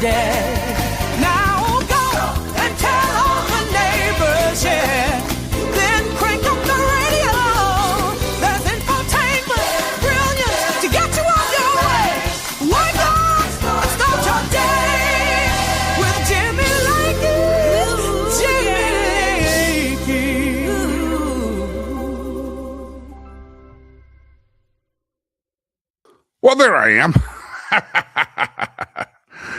day. Now go and tell all the neighbors, yeah. Then crank up the radio. There's infotainment, brilliance to get you on your way. Wake up and start your day with Jimmy Lakey. Jimmy Lakey. Well, there I am.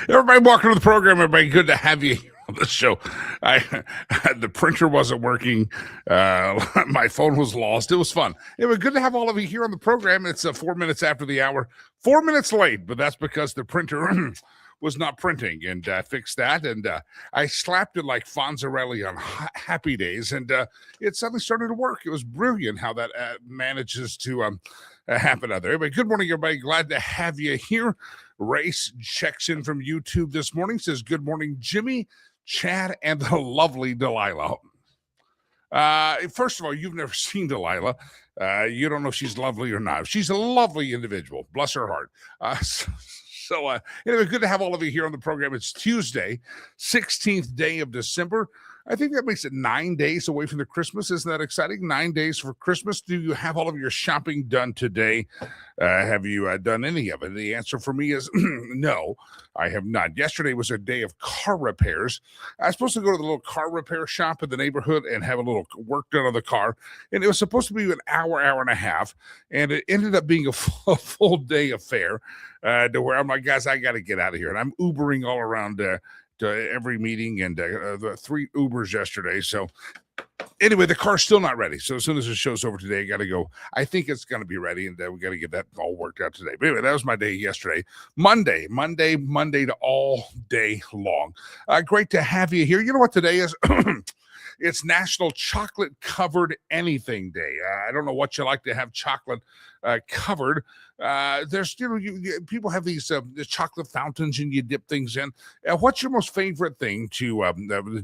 Everybody, welcome to the program. Everybody, good to have you on the show. The printer wasn't working. My phone was lost. It was fun. It was good to have all of you here on the program. It's 4 minutes after the hour. 4 minutes late, but that's because the printer was not printing, and I fixed that, and I slapped it like Fonzarelli on Happy Days, and it suddenly started to work. It was brilliant how that manages to happen out there. Anyway, good morning, everybody. Glad to have you here. Race checks in from YouTube this morning, says, good morning, Jimmy, Chad, and the lovely Delilah. First of all, you've never seen Delilah. You don't know if she's lovely or not. She's a lovely individual. Bless her heart. So anyway, good to have all of you here on the program. It's Tuesday, 16th day of December. I think that makes it 9 days away from the Christmas. Isn't that exciting? 9 days for Christmas. Do you have all of your shopping done today? Have you done any of it? The answer for me is no, I have not. Yesterday was a day of car repairs. I was supposed to go to the little car repair shop in the neighborhood and have a little work done on the car. And it was supposed to be an hour and a half. And it ended up being a full day affair to where I'm like, guys, I got to get out of here. And I'm Ubering all around to every meeting, and the 3 Ubers yesterday. So anyway, the car's still not ready. So as soon as the show's over today, I got to go. I think it's going to be ready, and we got to get that all worked out today. But anyway, that was my day yesterday. Monday to all day long. Great to have you here. You know what today is? It's National Chocolate Covered Anything Day. I don't know what you like to have chocolate covered. There's, people have these the chocolate fountains, and you dip things in. What's your most favorite thing to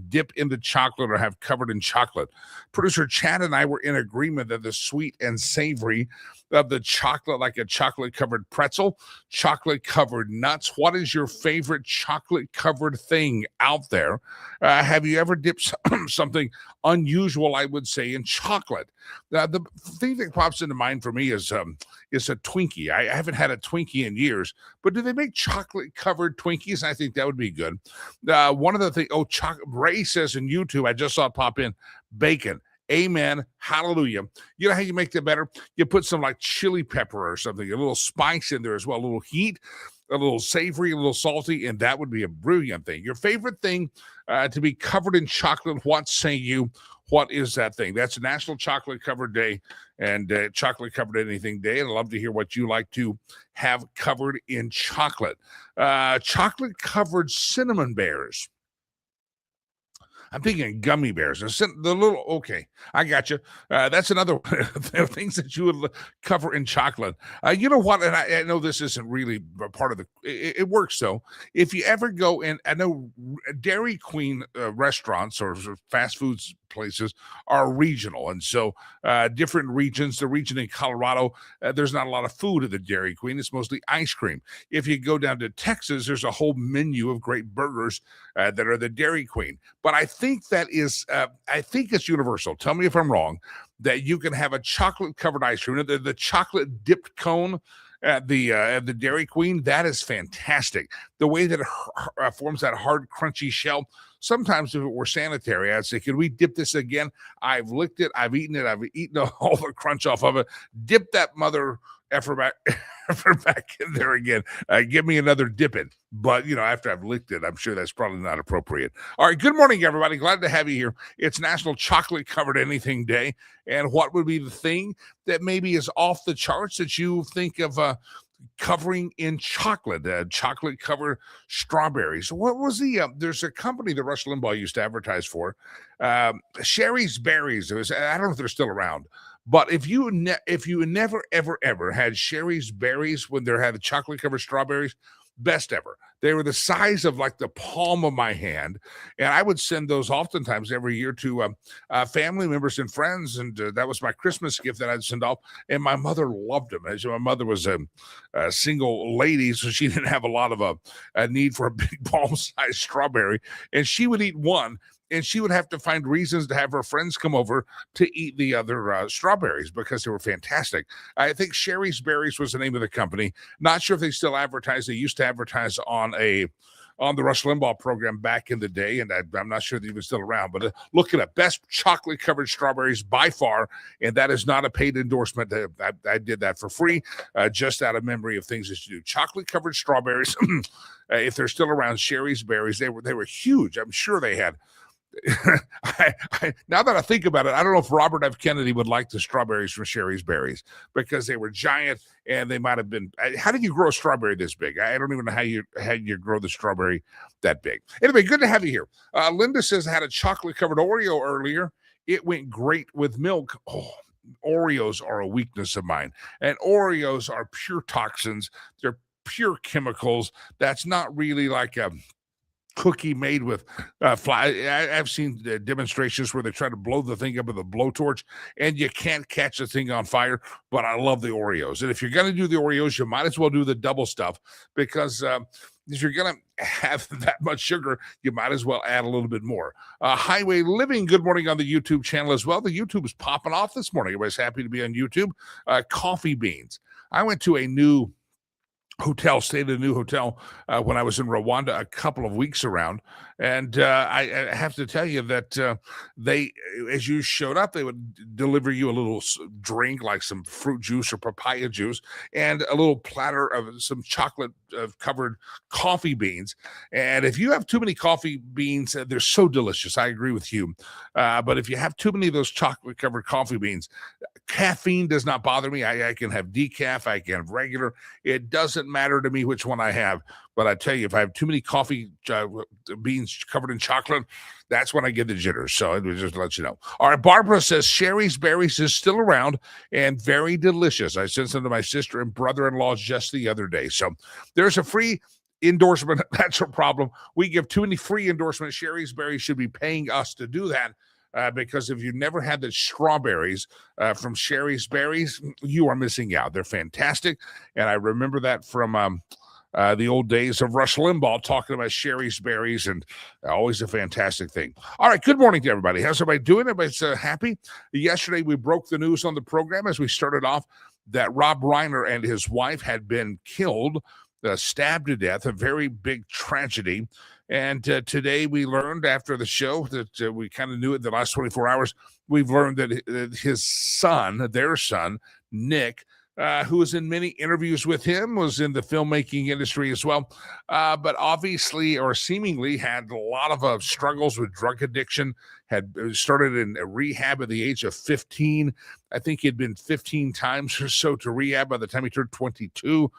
dip into chocolate or have covered in chocolate? Producer Chad and I were in agreement that the sweet and savory of the chocolate, like a chocolate covered pretzel, chocolate covered nuts. What is your favorite chocolate covered thing out there? Have you ever dipped something unusual, I would say, in chocolate? The thing that pops into mind for me is a Twinkie. I haven't had a Twinkie in years, but do they make chocolate covered Twinkies? I think that would be good. One of the things, Ray says in YouTube, I just saw it pop in, bacon. Amen. Hallelujah. You know how you make that better? You put some like chili pepper or something, a little spice in there as well, a little heat, a little savory, a little salty, and that would be a brilliant thing. Your favorite thing to be covered in chocolate, what say you? What is that thing? That's National Chocolate Covered Day and Chocolate Covered Anything Day. And I'd love to hear what you like to have covered in chocolate. Chocolate covered cinnamon bears. I'm thinking gummy bears. Okay, I got you. That's another one of the things that you would cover in chocolate. You know what? And I know this isn't really part of the. It works though. If you ever go in, I know Dairy Queen restaurants or fast foods places are regional, and so different regions. The region in Colorado, there's not a lot of food at the Dairy Queen. It's mostly ice cream. If you go down to Texas, there's a whole menu of great burgers that are the Dairy Queen. But I think it's universal. Tell me if I'm wrong, that you can have a chocolate covered ice cream, the chocolate dipped cone at the Dairy Queen. That is fantastic. The way that it forms that hard, crunchy shell. Sometimes if it were sanitary, I'd say, can we dip this again? I've licked it. I've eaten all the crunch off of it. Dip that mother effer back in there again. Give me another dipping. But, after I've licked it, I'm sure that's probably not appropriate. All right, good morning, everybody. Glad to have you here. It's National Chocolate Covered Anything Day. And what would be the thing that maybe is off the charts that you think of covering in chocolate, chocolate covered strawberries? What was there's a company that Rush Limbaugh used to advertise for, Sherry's Berries. I don't know if they're still around. But if you never, ever had Sherry's Berries when they had the chocolate-covered strawberries, best ever. They were the size of like the palm of my hand. And I would send those oftentimes every year to family members and friends. And that was my Christmas gift that I'd send off. And my mother loved them. As my mother was a single lady, so she didn't have a lot of a need for a big palm-sized strawberry. And she would eat one, and she would have to find reasons to have her friends come over to eat the other strawberries because they were fantastic. I think Sherry's Berries was the name of the company. Not sure if they still advertise. They used to advertise on the Rush Limbaugh program back in the day, and I'm not sure they're even still around. But look at it. Best chocolate-covered strawberries by far, and that is not a paid endorsement. I did that for free, just out of memory of things that you do. Chocolate-covered strawberries, if they're still around, Sherry's Berries, they were huge. I'm sure they had. Now that I think about it, I don't know if Robert F. Kennedy would like the strawberries from Sherry's Berries because they were giant and they might have been. How did you grow a strawberry this big? I don't even know how you grow the strawberry that big. Anyway, good to have you here. Linda says I had a chocolate covered Oreo earlier. It went great with milk. Oh, Oreos are a weakness of mine, and Oreos are pure toxins. They're pure chemicals. That's not really like a cookie made with I've seen demonstrations where they try to blow the thing up with a blowtorch and you can't catch the thing on fire, but I love the Oreos. And if you're going to do the Oreos, you might as well do the double stuff because if you're going to have that much sugar, you might as well add a little bit more. Highway Living, good morning on the YouTube channel as well. The YouTube is popping off this morning. Everybody's happy to be on YouTube. Coffee beans. I went to a new stayed at a new hotel when I was in Rwanda a couple of weeks around. And I have to tell you that they, as you showed up, they would deliver you a little drink like some fruit juice or papaya juice and a little platter of some chocolate covered coffee beans. And if you have too many coffee beans, they're so delicious. I agree with you. But if you have too many of those chocolate covered coffee beans, caffeine does not bother me. I can have decaf. I can have regular. It doesn't matter to me which one I have. But I tell you, if I have too many coffee beans covered in chocolate, that's when I get the jitters. So it just let you know. All right, Barbara says Sherry's Berries is still around and very delicious. I sent them to my sister and brother-in-law just the other day. So there's a free endorsement. That's a problem. We give too many free endorsements. Sherry's Berries should be paying us to do that. Because if you've never had the strawberries from Sherry's Berries, you are missing out. They're fantastic. And I remember that from the old days of Rush Limbaugh talking about Sherry's Berries, and always a fantastic thing. All right, good morning to everybody. How's everybody doing? Everybody's happy? Yesterday, we broke the news on the program as we started off that Rob Reiner and his wife had been killed, stabbed to death, a very big tragedy. And today we learned after the show that we kind of knew it the last 24 hours. We've learned that his son, their son, Nick, who was in many interviews with him, was in the filmmaking industry as well, but obviously or seemingly had a lot of struggles with drug addiction, had started in a rehab at the age of 15. I think he'd been 15 times or so to rehab by the time he turned 22.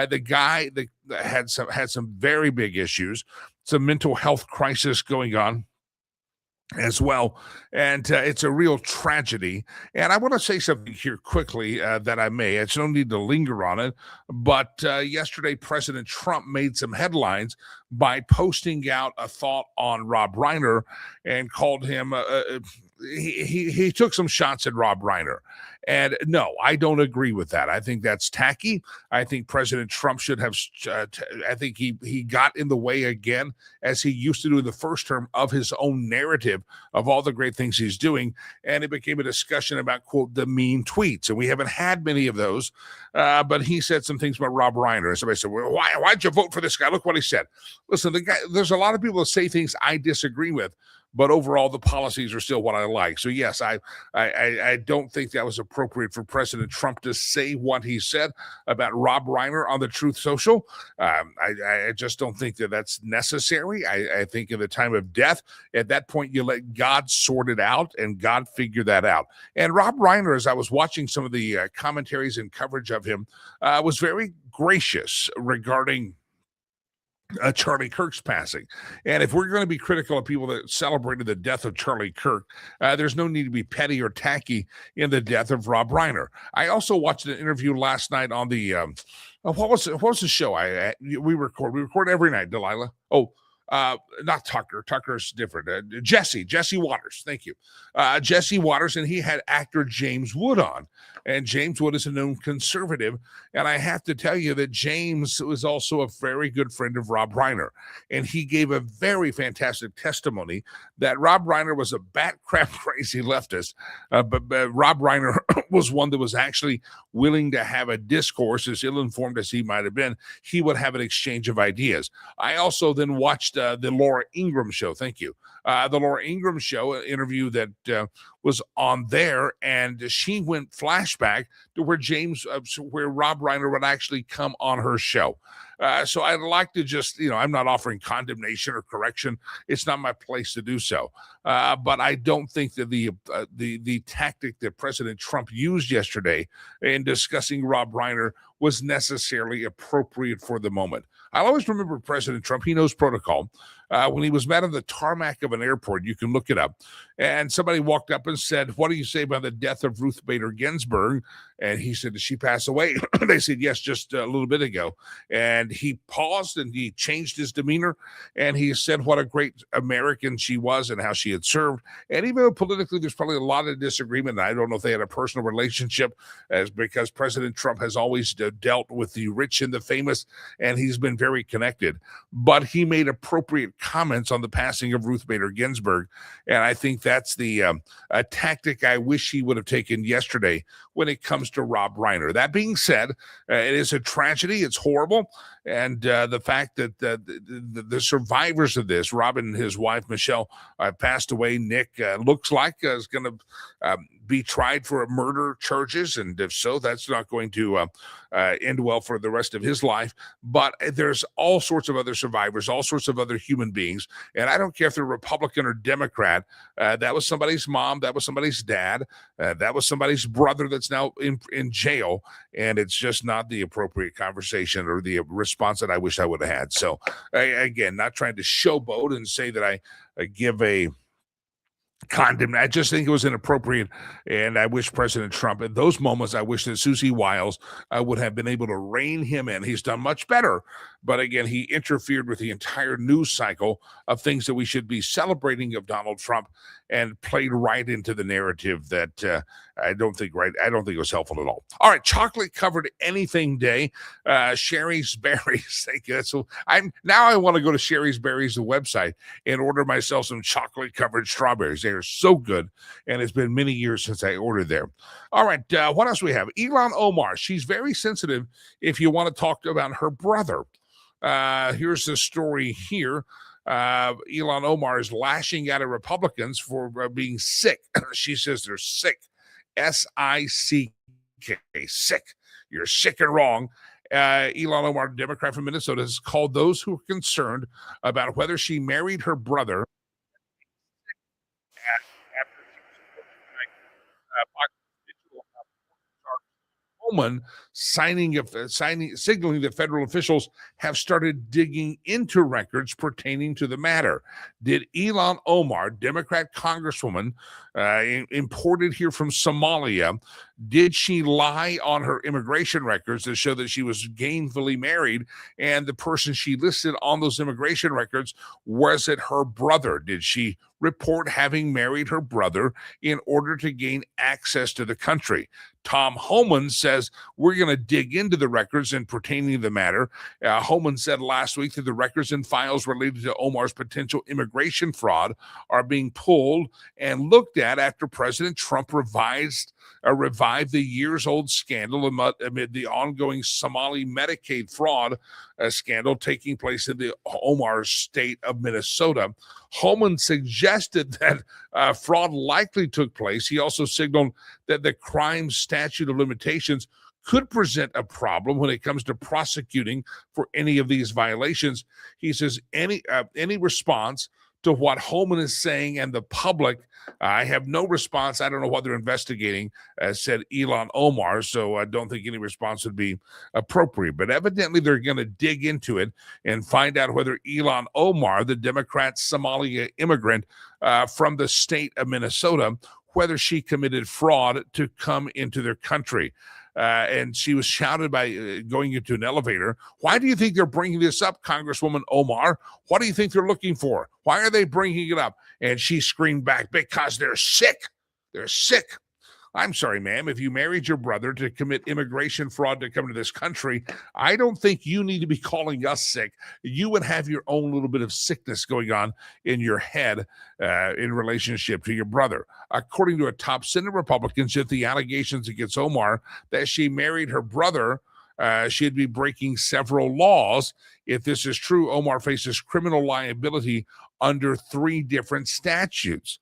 The guy that had some very big issues, some mental health crisis going on as well. And it's a real tragedy. And I want to say something here quickly that I may. I just don't need to linger on it. But yesterday, President Trump made some headlines by posting out a thought on Rob Reiner and called him he took some shots at Rob Reiner. And no, I don't agree with that. I think that's tacky. I think President Trump should have, I think he got in the way again, as he used to do in the first term, of his own narrative of all the great things he's doing. And it became a discussion about, quote, the mean tweets. And we haven't had many of those. But he said some things about Rob Reiner. And somebody said, well, why'd you vote for this guy? Look what he said. Listen, the guy, there's a lot of people that say things I disagree with, but overall, the policies are still what I like. So, yes, I don't think that was appropriate for President Trump to say what he said about Rob Reiner on the Truth Social. I just don't think that that's necessary. I think in the time of death, at that point, you let God sort it out and God figure that out. And Rob Reiner, as I was watching some of the commentaries and coverage of him, was very gracious regarding Charlie Kirk's passing. And if we're going to be critical of people that celebrated the death of Charlie Kirk, there's no need to be petty or tacky in the death of Rob Reiner. I also watched an interview last night on the What was the show? We record every night. Delilah. Oh, not Tucker. Tucker's different. Jesse Waters. Thank you, Jesse Waters, and he had actor James Wood on, and James Wood is a known conservative, and I have to tell you that James was also a very good friend of Rob Reiner, and he gave a very fantastic testimony that Rob Reiner was a bat crap crazy leftist, but Rob Reiner was one that was actually willing to have a discourse, as ill-informed as he might have been. He would have an exchange of ideas. I also then watched the Laura Ingraham show. Thank you. The Laura Ingraham show, an interview that was on there, and she went flashback to where Rob Reiner would actually come on her show. So I'd like to just, I'm not offering condemnation or correction. It's not my place to do so. But I don't think that the tactic that President Trump used yesterday in discussing Rob Reiner was necessarily appropriate for the moment. I'll always remember President Trump. He knows protocol. When he was met on the tarmac of an airport, you can look it up, and somebody walked up and said, "What do you say about the death of Ruth Bader Ginsburg?" And he said, "Did she pass away?" They said, "Yes, just a little bit ago." And he paused and he changed his demeanor, and he said what a great American she was and how she had served. And even though politically there's probably a lot of disagreement, and I don't know if they had a personal relationship, as because President Trump has always dealt with the rich and the famous, and he's been very connected. But he made appropriate comments on the passing of Ruth Bader Ginsburg, and I think that's the tactic I wish he would have taken yesterday when it comes to Rob Reiner. That being said, it is a tragedy. It's horrible. And the fact that the survivors of this, Robin and his wife, Michelle, passed away. Nick looks like is going to be tried for murder charges. And if so, that's not going to end well for the rest of his life. But there's all sorts of other survivors, all sorts of other human beings. And I don't care if they're Republican or Democrat. That was somebody's mom. That was somebody's dad. That was somebody's brother that's now in jail. And it's just not the appropriate conversation or the response that I wish I would have had. So, again, not trying to showboat and say that I give a condemn. I just think it was inappropriate, and I wish President Trump, in those moments, I wish that Susie Wiles would have been able to rein him in. He's done much better, but again, he interfered with the entire news cycle of things that we should be celebrating of Donald Trump, and played right into the narrative that I don't think it was helpful at all. All right, chocolate covered anything day. Sherry's Berries. Thank you. So I want to go to Sherry's Berries, the website, and order myself some chocolate covered strawberries. They are so good, and it's been many years since I ordered there. All right, what else we have? Ilhan Omar. She's very sensitive if you want to talk about her brother. Here's the story here. Ilhan Omar is lashing out at Republicans for being sick. She says they're sick. S-I-C-K. Sick. You're sick and wrong. Ilhan Omar, Democrat from Minnesota, has called those who are concerned about whether she married her brother after Woman signaling that federal officials have started digging into records pertaining to the matter. Did Ilhan Omar, Democrat congresswoman, imported here from Somalia, did she lie on her immigration records to show that she was gainfully married, and the person she listed on those immigration records, was it her brother? Did she report having married her brother in order to gain access to the country? Tom Homan says, we're going to dig into the records and pertaining to the matter. Homan said last week that the records and files related to Omar's potential immigration fraud are being pulled and looked at after President Trump revived the years-old scandal amid the ongoing Somali Medicaid fraud scandal taking place in the Omar's state of Minnesota. Homan suggested that fraud likely took place. He also signaled that the crime statute of limitations could present a problem when it comes to prosecuting for any of these violations. He says any response to what Homan is saying and the public, I have no response. I don't know what they're investigating, said Ilhan Omar, so I don't think any response would be appropriate. But evidently they're going to dig into it and find out whether Ilhan Omar, the Democrat Somalia immigrant from the state of Minnesota, whether she committed fraud to come into their country. and she was shouted by going into an elevator. Why do you think they're bringing this up, Congresswoman Omar? What do you think they're looking for? Why are they bringing it up? And she screamed back, because they're sick. They're sick. I'm sorry, ma'am, if you married your brother to commit immigration fraud to come to this country, I don't think you need to be calling us sick. You would have your own little bit of sickness going on in your head in relationship to your brother. According to a top Senate Republican, just the allegations against Omar that she married her brother, she'd be breaking several laws. If this is true, Omar faces criminal liability under 3 different statutes.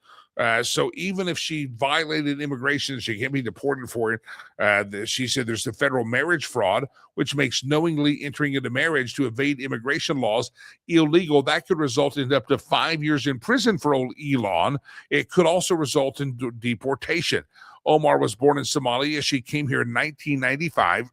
So even if she violated immigration, she can't be deported for it. She said there's the federal marriage fraud, which makes knowingly entering into marriage to evade immigration laws illegal. That could result in up to 5 years in prison for old Ilhan. It could also result in deportation. Omar was born in Somalia. She came here in 1995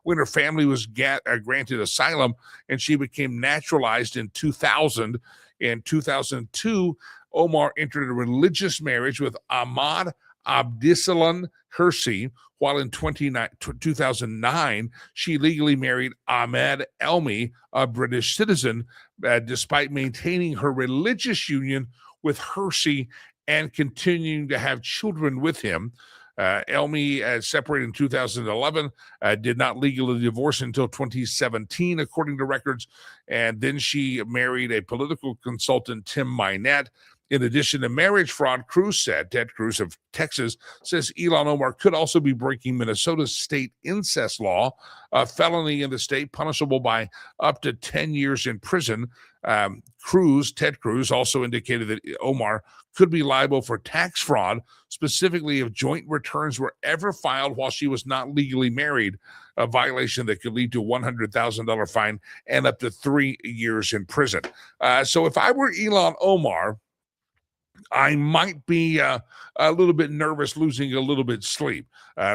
when her family was granted asylum, and she became naturalized in 2000. In 2002, Omar entered a religious marriage with Ahmad Abdisalan Hirsi, while in 2009, she legally married Ahmed Elmi, a British citizen, despite maintaining her religious union with Hirsi and continuing to have children with him. Elmi separated in 2011, did not legally divorce until 2017, according to records. And then she married a political consultant, Tim Minette. In addition to marriage fraud, Ted Cruz of Texas says Ilhan Omar could also be breaking Minnesota's state incest law, a felony in the state punishable by up to 10 years in prison. Ted Cruz also indicated that Omar could be liable for tax fraud, specifically if joint returns were ever filed while she was not legally married, a violation that could lead to a $100,000 fine and up to 3 years in prison. So if I were Ilhan Omar, I might be a little bit nervous, losing a little bit sleep.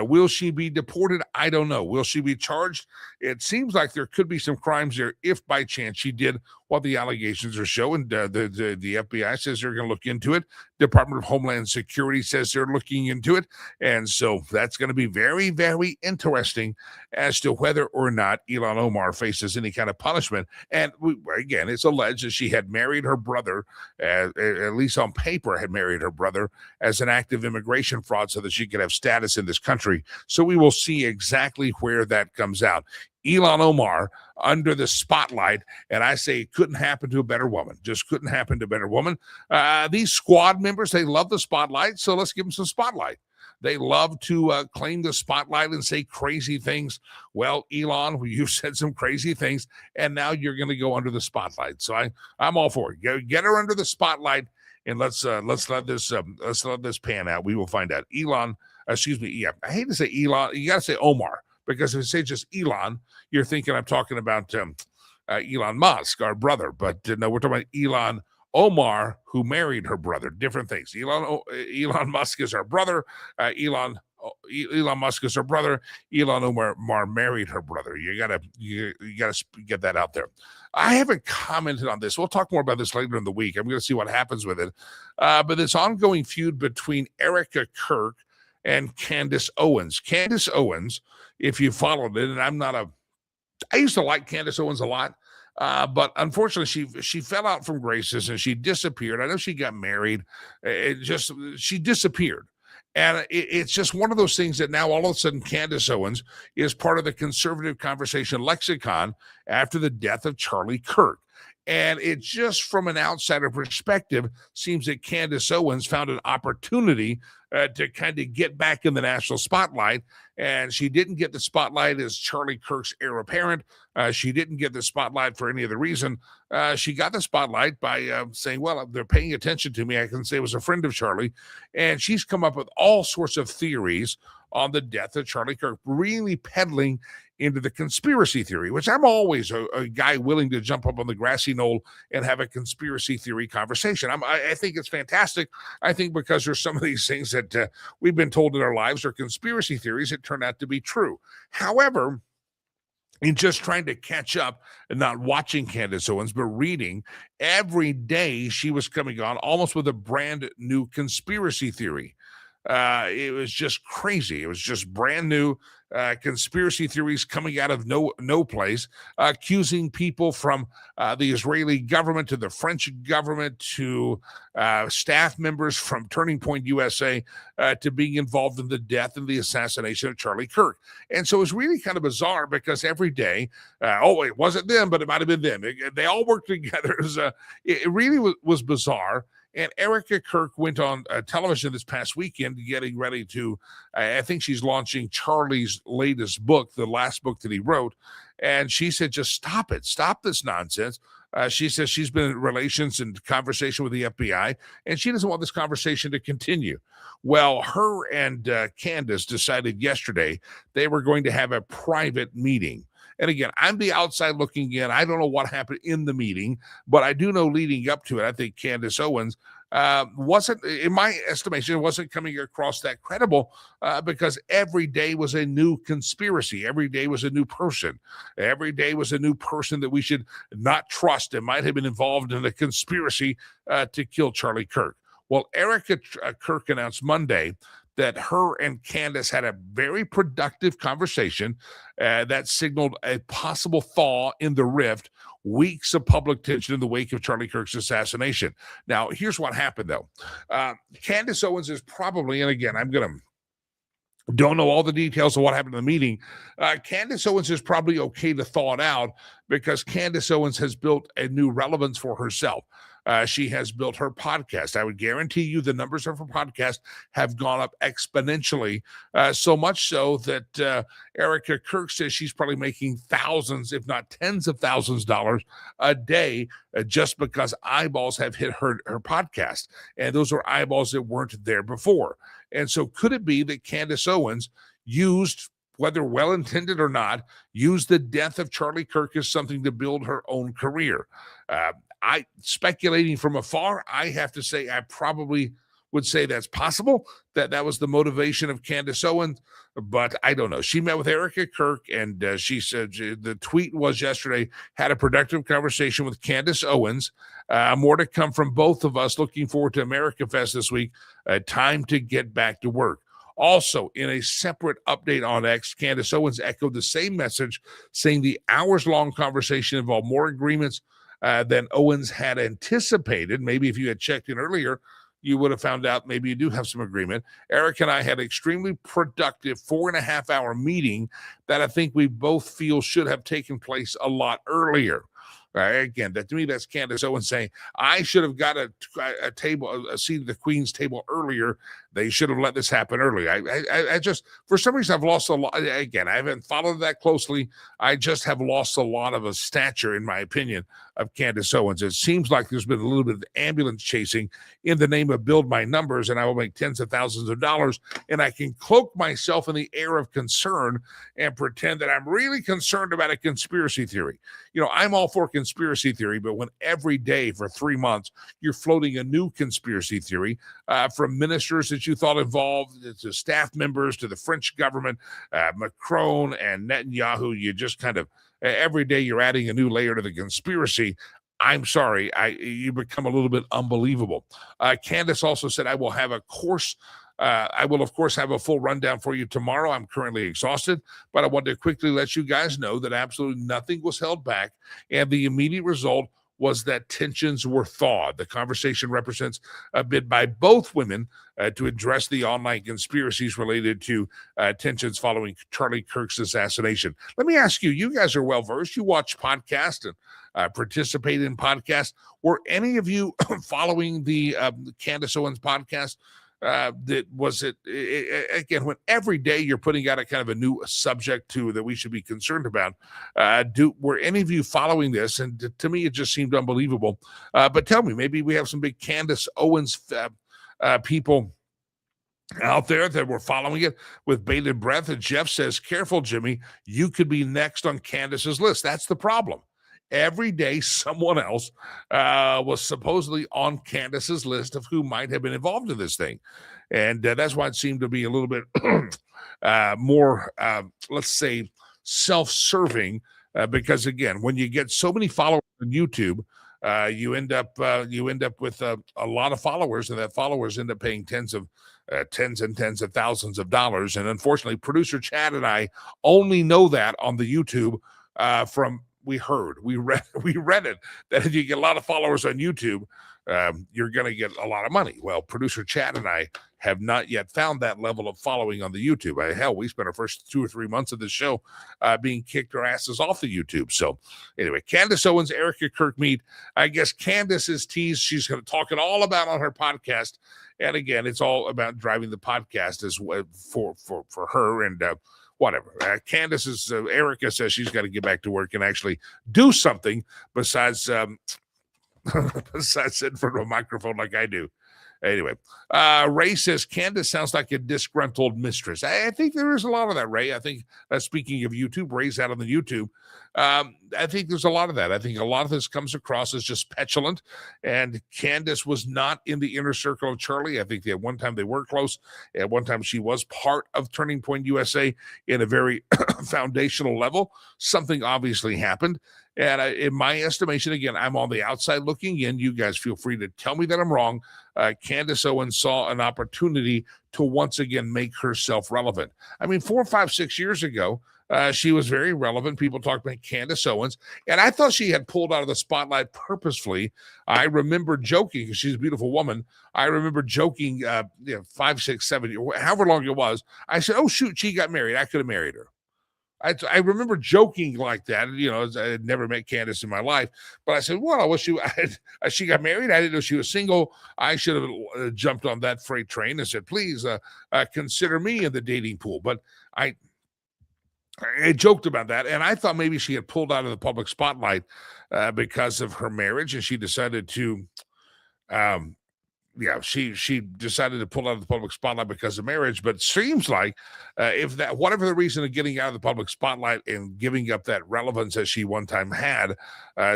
Will she be deported? I don't know. Will she be charged? It seems like there could be some crimes there if by chance she did what the allegations are showing. The FBI says they're going to look into it. Department of Homeland Security says they're looking into it. And so that's going to be very, very interesting as to whether or not Ilhan Omar faces any kind of punishment. And again, it's alleged that she had married her brother, at least on paper, had married her brother as an act of immigration fraud so that she could have status in this country. So we will see exactly where that comes out. Ilhan Omar under the spotlight, and I say it couldn't happen to a better woman. Just couldn't happen to a better woman. These squad members, they love the spotlight, so let's give them some spotlight. They love to claim the spotlight and say crazy things. Well, Ilhan, you've said some crazy things, and now you're going to go under the spotlight. So I'm all for it. Get her under the spotlight, and let's let this pan out. We will find out. I hate to say Ilhan. You got to say Omar, because if you say just Ilhan, you're thinking I'm talking about Elon Musk, our brother. But no, we're talking about Ilhan Omar, who married her brother. Different things. Elon Musk is our brother. Elon Musk is her brother. Ilhan Omar married her brother. You gotta get that out there. I haven't commented on this. We'll talk more about this later in the week. I'm going to see what happens with it. But this ongoing feud between Erica Kirk and Candace Owens. Candace Owens, if you followed it, and I used to like Candace Owens a lot, but unfortunately she fell out from graces and she disappeared. I know she got married. She disappeared. And it's just one of those things that now all of a sudden Candace Owens is part of the conservative conversation lexicon after the death of Charlie Kirk. And it just from an outsider perspective seems that Candace Owens found an opportunity to kind of get back in the national spotlight. And she didn't get the spotlight as Charlie Kirk's heir apparent. She didn't get the spotlight for any other reason. She got the spotlight by saying, well, they're paying attention to me. I can say I was a friend of Charlie. And she's come up with all sorts of theories on the death of Charlie Kirk, really peddling into the conspiracy theory, which I'm always a guy willing to jump up on the grassy knoll and have a conspiracy theory conversation. I think it's fantastic. I think because there's some of these things that we've been told in our lives are conspiracy theories that turn out to be true. However, in just trying to catch up and not watching Candace Owens, but reading, every day she was coming on almost with a brand new conspiracy theory. It was just crazy. It was just brand new conspiracy theories coming out of no place, accusing people from the Israeli government to the French government to staff members from Turning Point USA to being involved in the death and the assassination of Charlie Kirk. And so it was really kind of bizarre because every day, it wasn't them, but it might have been them. They all worked together. It really was bizarre. And Erica Kirk went on television this past weekend getting ready to, I think she's launching Charlie's latest book, the last book that he wrote. And she said, just stop it. Stop this nonsense. She says she's been in relations and conversation with the FBI, and she doesn't want this conversation to continue. Well, her and Candace decided yesterday they were going to have a private meeting. And again, I'm the outside looking in. I don't know what happened in the meeting, but I do know leading up to it, I think Candace Owens wasn't, in my estimation, wasn't coming across that credible because every day was a new conspiracy. Every day was a new person. Every day was a new person that we should not trust and might have been involved in a conspiracy to kill Charlie Kirk. Well, Erica Kirk announced Monday that her and Candace had a very productive conversation that signaled a possible thaw in the rift, weeks of public tension in the wake of Charlie Kirk's assassination. Now, here's what happened, though. Candace Owens is probably, and again, don't know all the details of what happened in the meeting. Candace Owens is probably okay to thaw it out because Candace Owens has built a new relevance for herself. She has built her podcast. I would guarantee you the numbers of her podcast have gone up exponentially, so much so that Erica Kirk says she's probably making thousands, if not tens of thousands of dollars a day just because eyeballs have hit her podcast. And those are eyeballs that weren't there before. And so could it be that Candace Owens used, whether well-intended or not, used the death of Charlie Kirk as something to build her own career? Speculating from afar, I have to say I probably would say that's possible, that was the motivation of Candace Owens, but I don't know. She met with Erica Kirk, and she said the tweet was yesterday, had a productive conversation with Candace Owens. More to come from both of us. Looking forward to America Fest this week. Time to get back to work. Also, in a separate update on X, Candace Owens echoed the same message, saying the hours-long conversation involved more agreements than Owens had anticipated. Maybe if you had checked in earlier, you would have found out maybe you do have some agreement. Eric and I had an extremely productive 4.5-hour meeting that I think we both feel should have taken place a lot earlier. Again, that to me, that's Candace Owens saying, I should have got a seat at the Queen's table earlier. They should have let this happen early. I just, for some reason, I've lost a lot. Again, I haven't followed that closely. I just have lost a lot of a stature, in my opinion, of Candace Owens. It seems like there's been a little bit of ambulance chasing in the name of build my numbers, and I will make tens of thousands of dollars, and I can cloak myself in the air of concern and pretend that I'm really concerned about a conspiracy theory. You know, I'm all for conspiracy theory, but when every day for 3 months you're floating a new conspiracy theory from ministers that you thought involved to staff members to the French government, Macron and Netanyahu, you just kind of every day you're adding a new layer to the conspiracy. I'm sorry, you become a little bit unbelievable. Candace also said, I will have a course. I will, of course, have a full rundown for you tomorrow. I'm currently exhausted, but I want to quickly let you guys know that absolutely nothing was held back, and the immediate result was that tensions were thawed. The conversation represents a bid by both women to address the online conspiracies related to tensions following Charlie Kirk's assassination. Let me ask you, you guys are well-versed. You watch podcasts and participate in podcasts. Were any of you following the Candace Owens podcast? Again, when every day you're putting out a kind of a new subject to that we should be concerned about, were any of you following this? And to me, it just seemed unbelievable. But tell me, maybe we have some big Candace Owens people out there that were following it with bated breath. And Jeff says, careful, Jimmy, you could be next on Candace's list. That's the problem. Every day, someone else was supposedly on Candace's list of who might have been involved in this thing. And that's why it seemed to be a little bit more, let's say, self-serving, because, again, when you get so many followers on YouTube, you end up with a lot of followers, and that followers end up paying tens of tens and tens of thousands of dollars. And unfortunately, producer Chad and I only know that on the YouTube from we read it, that if you get a lot of followers on YouTube, you're going to get a lot of money. Well, producer Chad and I have not yet found that level of following on the YouTube. Hell, we spent our first 2 or 3 months of this show being kicked our asses off the YouTube. So anyway, Candace Owens, Erica Kirk meet. I guess Candace is teased. She's going to talk it all about on her podcast. And again, it's all about driving the podcast as well for her and whatever. Candace is, Erica says she's got to get back to work and actually do something besides besides sit in front of a microphone like I do. Anyway, Ray says Candace sounds like a disgruntled mistress. I think there is a lot of that, Ray. I think speaking of YouTube, Ray's out on the YouTube. I think there's a lot of that. I think a lot of this comes across as just petulant. And Candace was not in the inner circle of Charlie. I think at one time they were close. At one time she was part of Turning Point USA in a very foundational level. Something obviously happened. And in my estimation, again, I'm on the outside looking in. You guys feel free to tell me that I'm wrong. Candace Owens saw an opportunity to once again make herself relevant. I mean, 4, 5, 6 years ago, she was very relevant. People talked about Candace Owens, and I thought she had pulled out of the spotlight purposefully. I remember joking, because she's a beautiful woman. I remember joking 5, 6, 7, however long it was. I said, oh, shoot, she got married. I could have married her. I remember joking like that. I had never met Candace in my life, but I said, well, she got married. I didn't know she was single. I should have jumped on that freight train and said, please consider me in the dating pool. But I joked about that, and I thought maybe she had pulled out of the public spotlight because of her marriage, and she decided to she decided to pull out of the public spotlight because of marriage. But it seems like if that, whatever the reason of getting out of the public spotlight and giving up that relevance that she one time had,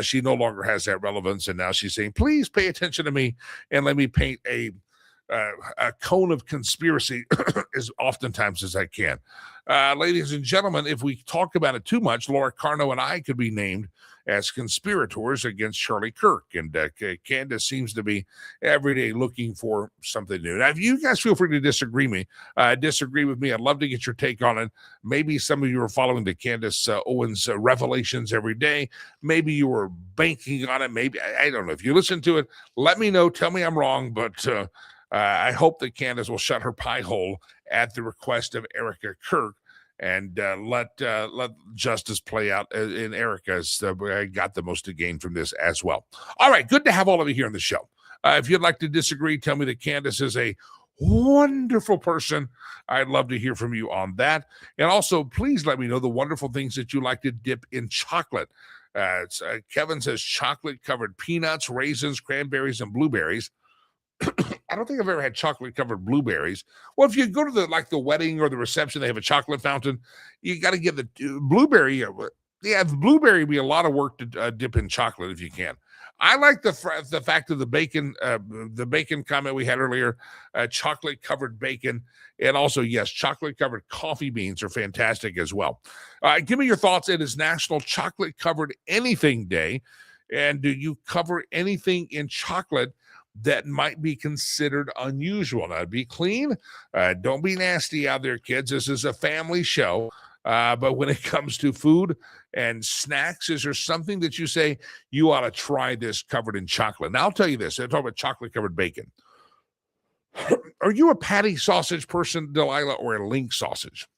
she no longer has that relevance. And now she's saying, please pay attention to me and let me paint a cone of conspiracy as oftentimes as I can. Ladies and gentlemen, if we talk about it too much, Laura Carno and I could be named as conspirators against Charlie Kirk. And Candace seems to be every day looking for something new. Now, if you guys feel free to disagree with me, I'd love to get your take on it. Maybe some of you are following the Candace Owens revelations every day. Maybe you were banking on it. Maybe, I don't know. If you listen to it, let me know. Tell me I'm wrong. But I hope that Candace will shut her pie hole at the request of Erica Kirk and let justice play out in Erica's. I got the most to gain from this as well. All right, good to have all of you here on the show. If you'd like to disagree, tell me that Candace is a wonderful person. I'd love to hear from you on that. And also, please let me know the wonderful things that you like to dip in chocolate. Kevin says chocolate-covered peanuts, raisins, cranberries, and blueberries. I don't think I've ever had chocolate-covered blueberries. Well, if you go to the wedding or the reception, they have a chocolate fountain. You got to get the blueberry. The blueberry would be a lot of work to dip in chocolate if you can. I like the fact of the bacon comment we had earlier, chocolate-covered bacon, and also, yes, chocolate-covered coffee beans are fantastic as well. Give me your thoughts. It is National Chocolate-Covered Anything Day, and do you cover anything in chocolate that might be considered unusual? Now, be clean. Don't be nasty out there, kids. This is a family show. But when it comes to food and snacks, is there something that you say you ought to try this covered in chocolate? Now, I'll tell you this. I talk about chocolate-covered bacon. Are you a patty sausage person, Delilah, or a link sausage?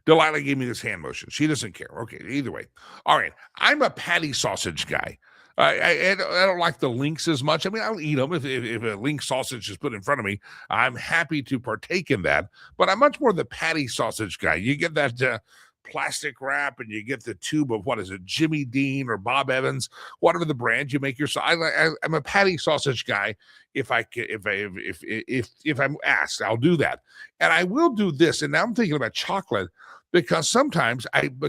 Delilah gave me this hand motion. She doesn't care. Okay, either way. All right. I'm a patty sausage guy. I don't like the links as much. I mean, I'll eat them if a link sausage is put in front of me. I'm happy to partake in that, but I'm much more the patty sausage guy. You get that plastic wrap, and you get the tube of, what is it, Jimmy Dean or Bob Evans, whatever the brand you make yourself. I'm a patty sausage guy. If I'm asked, I'll do that, and I will do this. And now I'm thinking about chocolate. Because sometimes I'm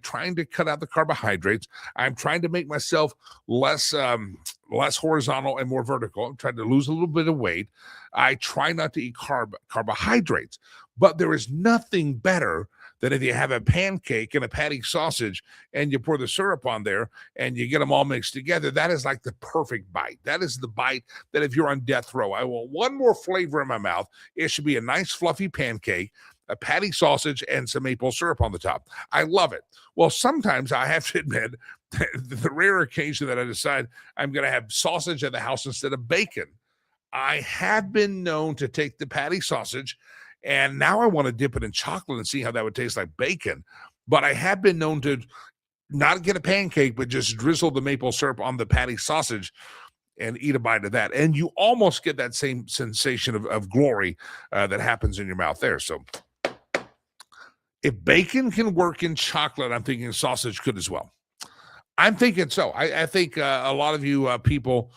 trying to cut out the carbohydrates. I'm trying to make myself less horizontal and more vertical. I'm trying to lose a little bit of weight. I try not to eat carbohydrates, but there is nothing better that if you have a pancake and a patty sausage and you pour the syrup on there and you get them all mixed together, that is like the perfect bite. That is the bite that if you're on death row, I want one more flavor in my mouth. It should be a nice fluffy pancake, a patty sausage, and some maple syrup on the top. I love it. Well, sometimes I have to admit, the rare occasion that I decide I'm going to have sausage at the house instead of bacon, I have been known to take the patty sausage, and now I want to dip it in chocolate and see how that would taste like bacon. But I have been known to not get a pancake, but just drizzle the maple syrup on the patty sausage and eat a bite of that. And you almost get that same sensation of glory that happens in your mouth there. So if bacon can work in chocolate, I'm thinking sausage could as well. I'm thinking so. I think a lot of you people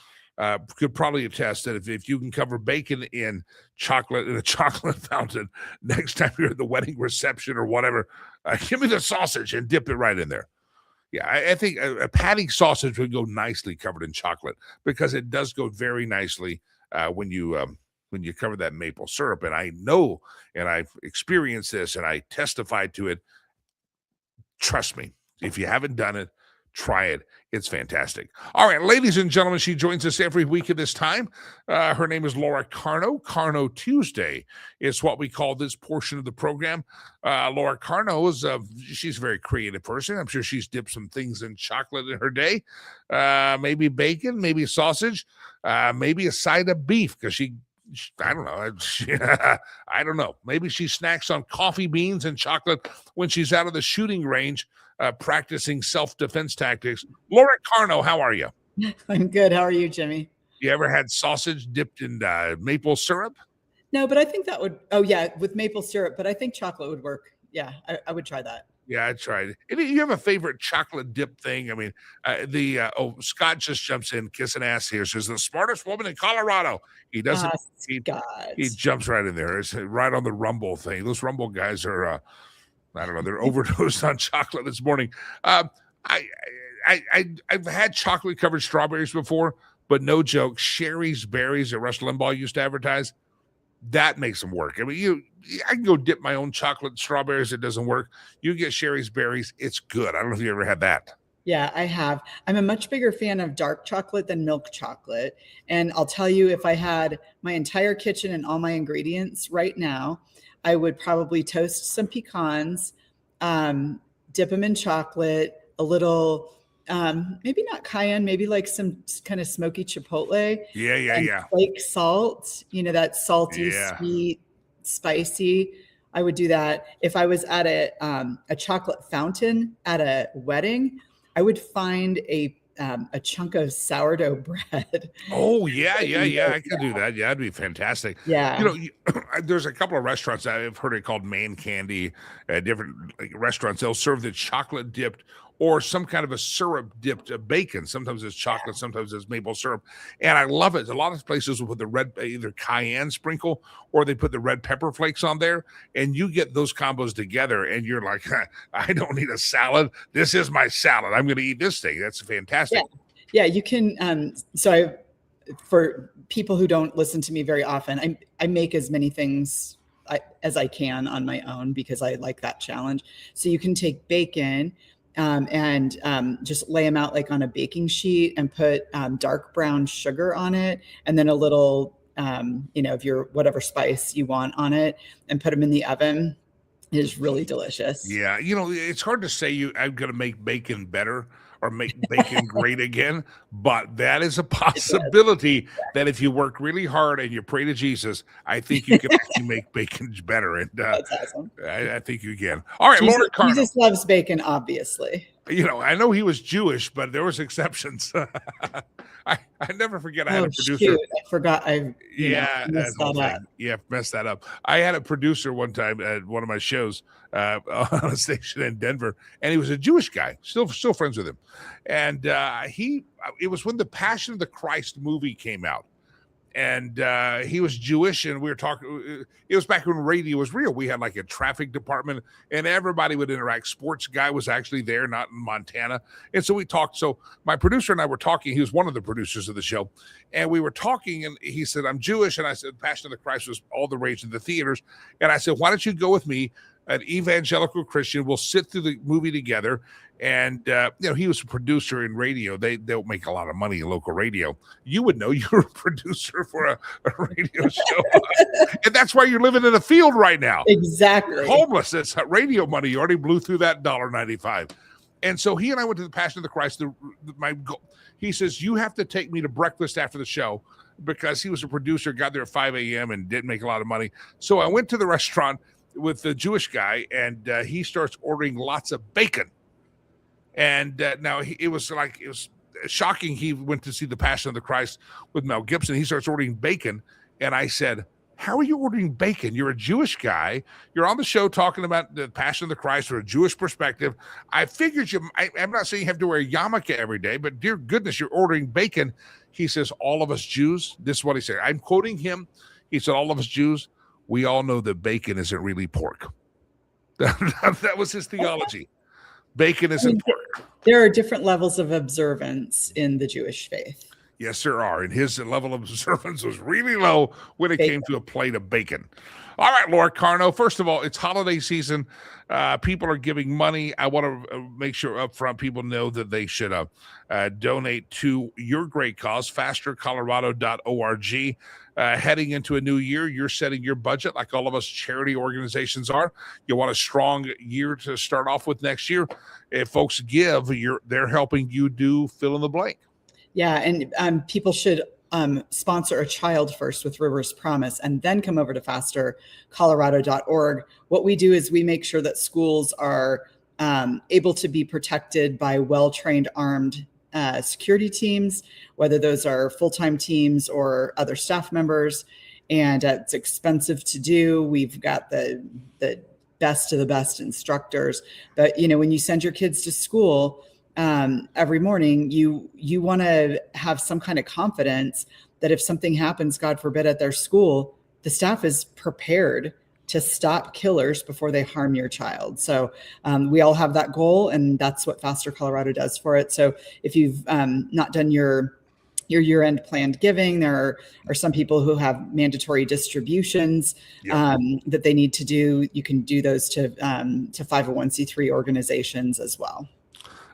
could probably attest that if you can cover bacon in chocolate in a chocolate fountain next time you're at the wedding reception or whatever, give me the sausage and dip it right in there. Yeah, I think a patty sausage would go nicely covered in chocolate because it does go very nicely when you cover that maple syrup. And I know, and I've experienced this, and I testified to it. Trust me, if you haven't done it, try it. It's fantastic. All right, ladies and gentlemen, she joins us every week at this time. Her name is Laura Carno. Carno Tuesday is what we call this portion of the program. Laura Carno is she's a very creative person. I'm sure she's dipped some things in chocolate in her day. Maybe bacon, maybe sausage, maybe a side of beef because I don't know. I don't know. Maybe she snacks on coffee beans and chocolate when she's out of the shooting range practicing self-defense tactics. Laura Carno, how are you? I'm good. How are you, Jimmy? You ever had sausage dipped in maple syrup? No, but I think that would, oh yeah, with maple syrup, but I think chocolate would work. Yeah, I would try that. Yeah, I tried it. You have a favorite chocolate dip thing? I mean, Scott just jumps in, kissing ass here, says the smartest woman in Colorado. He doesn't, he jumps right in there. It's right on the Rumble thing. Those Rumble guys are, I don't know, they're overdosed on chocolate this morning. I've had chocolate covered strawberries before, but no joke, Sherry's Berries that Rush Limbaugh used to advertise, that makes them work. I mean, I can go dip my own chocolate strawberries. It doesn't work. You get Sherry's Berries. It's good. I don't know if you ever had that. Yeah, I have. I'm a much bigger fan of dark chocolate than milk chocolate. And I'll tell you, if I had my entire kitchen and all my ingredients right now, I would probably toast some pecans, dip them in chocolate, a little, maybe not cayenne, maybe like some kind of smoky chipotle. Yeah. Flake salt, that salty, sweet, spicy. I would do that. If I was at a chocolate fountain at a wedding, I would find a chunk of sourdough bread. Oh, yeah. I could do that. Yeah, that'd be fantastic. Yeah. There's a couple of restaurants I've heard it called Man Candy, different restaurants. They'll serve the chocolate dipped or some kind of a syrup dipped bacon. Sometimes it's chocolate, sometimes it's maple syrup. And I love it. A lot of places will put the red, either cayenne sprinkle or they put the red pepper flakes on there. And you get those combos together and you're like, I don't need a salad. This is my salad. I'm going to eat this thing. That's fantastic. Yeah, you can. For people who don't listen to me very often, I make as many things as I can on my own because I like that challenge. So you can take bacon, and just lay them out like on a baking sheet and put dark brown sugar on it. And then a little, of your whatever spice you want on it and put them in the oven. It is really delicious. Yeah. It's hard to say I'm going to make bacon better or make bacon great again, but that is a possibility that if you work really hard and you pray to Jesus, I think you can actually make bacon better. And that's awesome. I think you can. All right, Laura Carno. Jesus loves bacon, obviously. I know he was Jewish, but there was exceptions. I never forget. I had a producer. Shoot, I forgot. Messed that up. I had a producer one time at one of my shows on a station in Denver, and he was a Jewish guy. Still friends with him. And it was when the Passion of the Christ movie came out. And he was Jewish, and we were talking. It was back when radio was real. We had like a traffic department, and everybody would interact. Sports guy was actually there, not in Montana. And so we talked. So my producer and I were talking. He was one of the producers of the show, and we were talking. And he said, "I'm Jewish," and I said, "Passion of the Christ was all the rage in the theaters." And I said, "Why don't you go with me an evangelical Christian, will sit through the movie together. And, he was a producer in radio. They don't make a lot of money in local radio. You would know you're a producer for a radio show. And that's why you're living in a field right now. Exactly. You're homeless. It's radio money. You already blew through that $1.95. And so he and I went to the Passion of the Christ. He says, you have to take me to breakfast after the show, because he was a producer, got there at 5 a.m. and didn't make a lot of money. So I went to the restaurant with the Jewish guy, and he starts ordering lots of bacon. And now it was shocking. He went to see the Passion of the Christ with Mel Gibson. He starts ordering bacon. And I said, how are you ordering bacon? You're a Jewish guy. You're on the show talking about the Passion of the Christ from a Jewish perspective. I figured I'm not saying you have to wear a yarmulke every day, but dear goodness, you're ordering bacon. He says, all of us Jews, this is what he said. I'm quoting him. He said, all of us Jews, we all know that bacon isn't really pork. That was his theology. Bacon isn't pork. There are different levels of observance in the Jewish faith. Yes, there are. And his level of observance was really low when it came to a plate of bacon. All right, Laura Carno. First of all, it's holiday season. People are giving money. I want to make sure up front people know that they should donate to your great cause, fastercolorado.org. Heading into a new year, you're setting your budget like all of us charity organizations are. You want a strong year to start off with next year. If folks give, they're helping you do fill in the blank. Yeah, and people should sponsor a child first with River's Promise and then come over to fastercolorado.org. What we do is we make sure that schools are able to be protected by well-trained armed security teams, whether those are full-time teams or other staff members. And it's expensive to do. We've got the best of the best instructors. But, when you send your kids to school, every morning, you want to have some kind of confidence that if something happens, God forbid, at their school, the staff is prepared to stop killers before they harm your child. So we all have that goal, and that's what Faster Colorado does for it. So if you've not done your year-end planned giving, there are some people who have mandatory distributions that they need to do. You can do those to 501c3 organizations as well.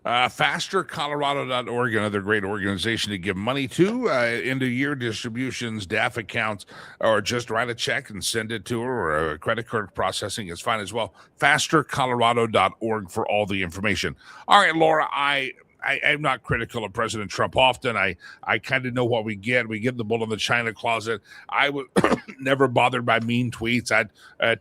FasterColorado.org, another great organization to give money to, end of year distributions, DAF accounts, or just write a check and send it to her, or a credit card processing is fine as well. FasterColorado.org for all the information. All right, Laura, I'm not critical of President Trump often. I kind of know what we get. We get the bull in the china closet. I was never bothered by mean tweets. I'd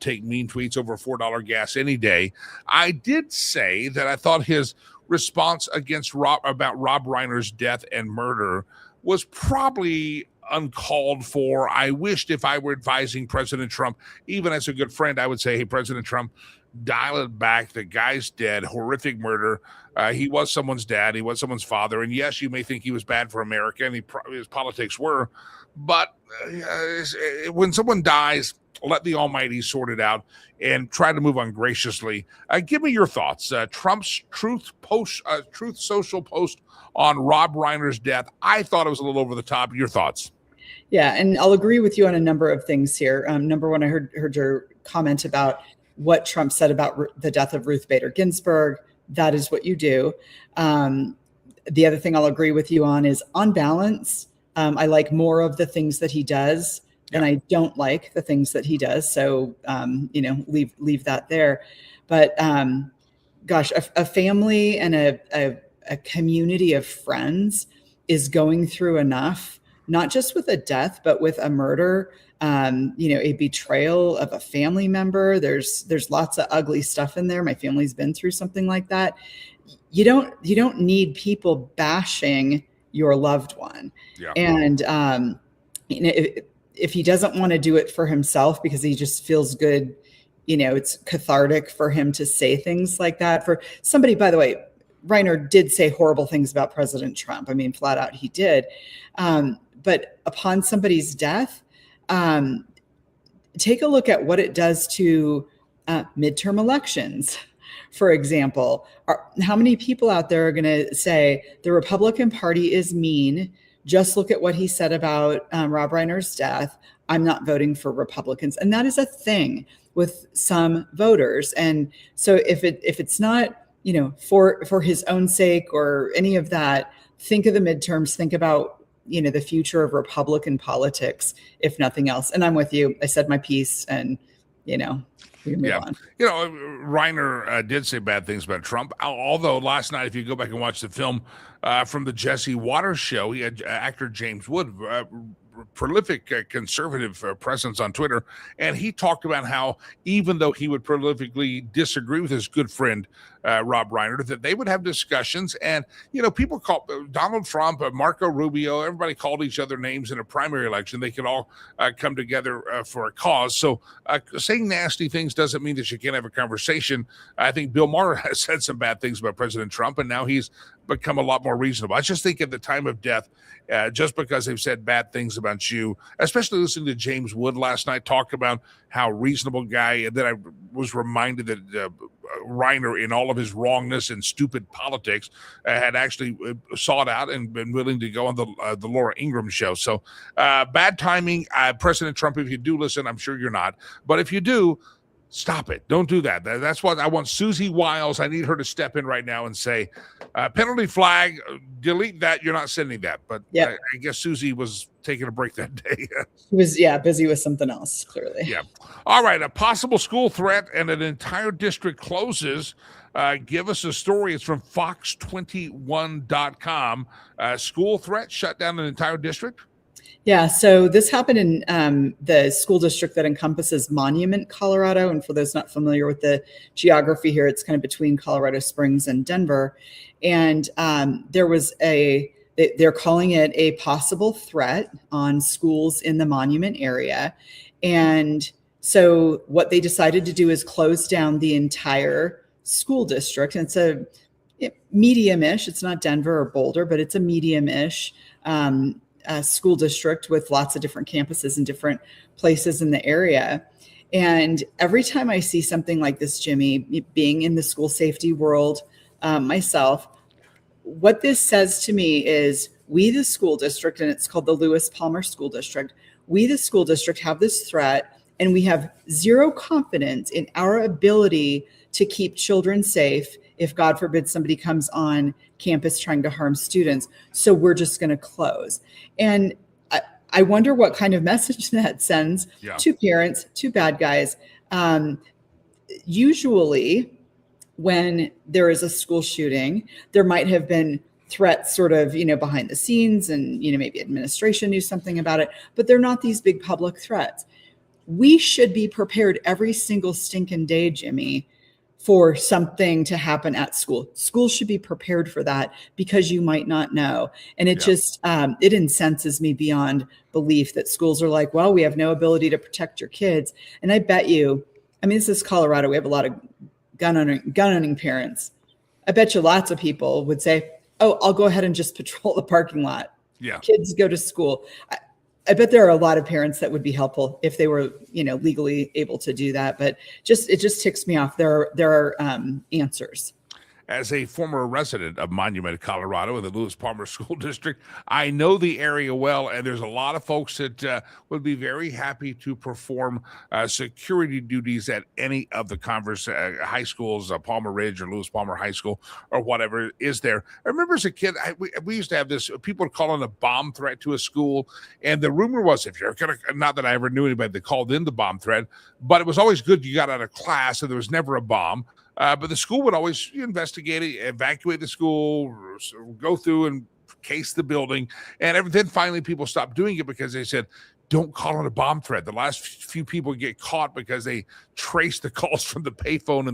take mean tweets over $4 gas any day. I did say that I thought his response against Rob Reiner's death and murder was probably uncalled for. I wished if I were advising President Trump, even as a good friend, I would say, hey, President Trump, dial it back. The guy's dead. Horrific murder. He was someone's dad. He was someone's father. And yes, you may think he was bad for America, and his politics were. But when someone dies, let the Almighty sort it out and try to move on graciously. Give me your thoughts. Trump's Truth Social post on Rob Reiner's death. I thought it was a little over the top. Your thoughts? Yeah, and I'll agree with you on a number of things here. Number one, I heard your comment about what Trump said about the death of Ruth Bader Ginsburg. That is what you do. The other thing I'll agree with you on is, on balance, I like more of the things that he does than I don't like the things that he does. So, leave that there. But gosh, a family and a community of friends is going through enough, not just with a death, but with a murder, a betrayal of a family member. There's lots of ugly stuff in there. My family's been through something like that. You don't need people bashing your loved one. Yeah. And, if he doesn't want to do it for himself because he just feels good, it's cathartic for him to say things like that. For somebody, by the way, Reiner did say horrible things about President Trump. I mean, flat out, he did. But upon somebody's death, take a look at what it does to midterm elections. For example, how many people out there are going to say the Republican Party is mean? Just look at what he said about Rob Reiner's death. I'm not voting for Republicans. And that is a thing. with some voters. And so if it's not, for his own sake or any of that, think of the midterms, think about, the future of Republican politics, if nothing else. And I'm with you. I said my piece, and, we move on. Reiner did say bad things about Trump, although last night, if you go back and watch the film from the Jesse Waters show, he had actor James Wood, prolific conservative presence on Twitter, and he talked about how even though he would prolifically disagree with his good friend Rob Reiner, that they would have discussions. And people call Donald Trump, Marco Rubio, everybody called each other names in a primary election. They could all come together for a cause. So saying nasty things doesn't mean that you can't have a conversation. I think Bill Maher has said some bad things about President Trump, and now he's become a lot more reasonable. I just think at the time of death, just because they've said bad things about you, especially listening to James Wood last night talk about how reasonable guy, that I was reminded that Reiner, in all of his wrongness and stupid politics, had actually sought out and been willing to go on the Laura Ingraham show. So bad timing. President Trump, if you do listen, I'm sure you're not, but if you do, stop it. Don't do that. That's what I want. Susie Wiles, I need her to step in right now and say, penalty flag, delete that. You're not sending that. But I guess Susie was taking a break that day. He was, busy with something else, clearly. Yeah. All right. A possible school threat and an entire district closes. Give us a story. It's from fox21.com. School threat, shut down an entire district. Yeah, so this happened in the school district that encompasses Monument, Colorado. And for those not familiar with the geography here, it's kind of between Colorado Springs and Denver. And there was they're calling it a possible threat on schools in the Monument area. And so what they decided to do is close down the entire school district. And it's a medium-ish, it's not Denver or Boulder, but it's a medium-ish school district with lots of different campuses in different places in the area. And every time I see something like this, Jimmy, being in the school safety world myself, what this says to me is we, the school district, and it's called the Lewis Palmer School District, we, the school district, have this threat, and we have zero confidence in our ability to keep children safe if, God forbid, somebody comes on campus trying to harm students. So we're just going to close. And I wonder what kind of message that sends to parents, to bad guys. Usually when there is a school shooting, there might have been threats sort of, behind the scenes, and, maybe administration knew something about it, but they're not these big public threats. We should be prepared every single stinking day, Jimmy, for something to happen at school. Schools should be prepared for that because you might not know. And it just, it incenses me beyond belief that schools are like, well, we have no ability to protect your kids. And I bet you, this is Colorado. We have a lot of gun owning parents. I bet you lots of people would say, oh, I'll go ahead and just patrol the parking lot. Yeah. Kids go to school. I bet there are a lot of parents that would be helpful if they were, legally able to do that. But it just ticks me off. There are answers. As a former resident of Monument, Colorado, in the Lewis Palmer School District, I know the area well, and there's a lot of folks that would be very happy to perform security duties at any of the high schools, Palmer Ridge or Lewis Palmer High School or whatever is there. I remember as a kid, we used to have this, people would call in a bomb threat to a school, and the rumor was, if you're going to, not that I ever knew anybody that called in the bomb threat, but it was always good you got out of class and there was never a bomb. But the school would always investigate it, evacuate the school, go through and case the building. And then finally people stopped doing it because they said, don't call it a bomb threat. The last few people get caught because they traced the calls from the payphone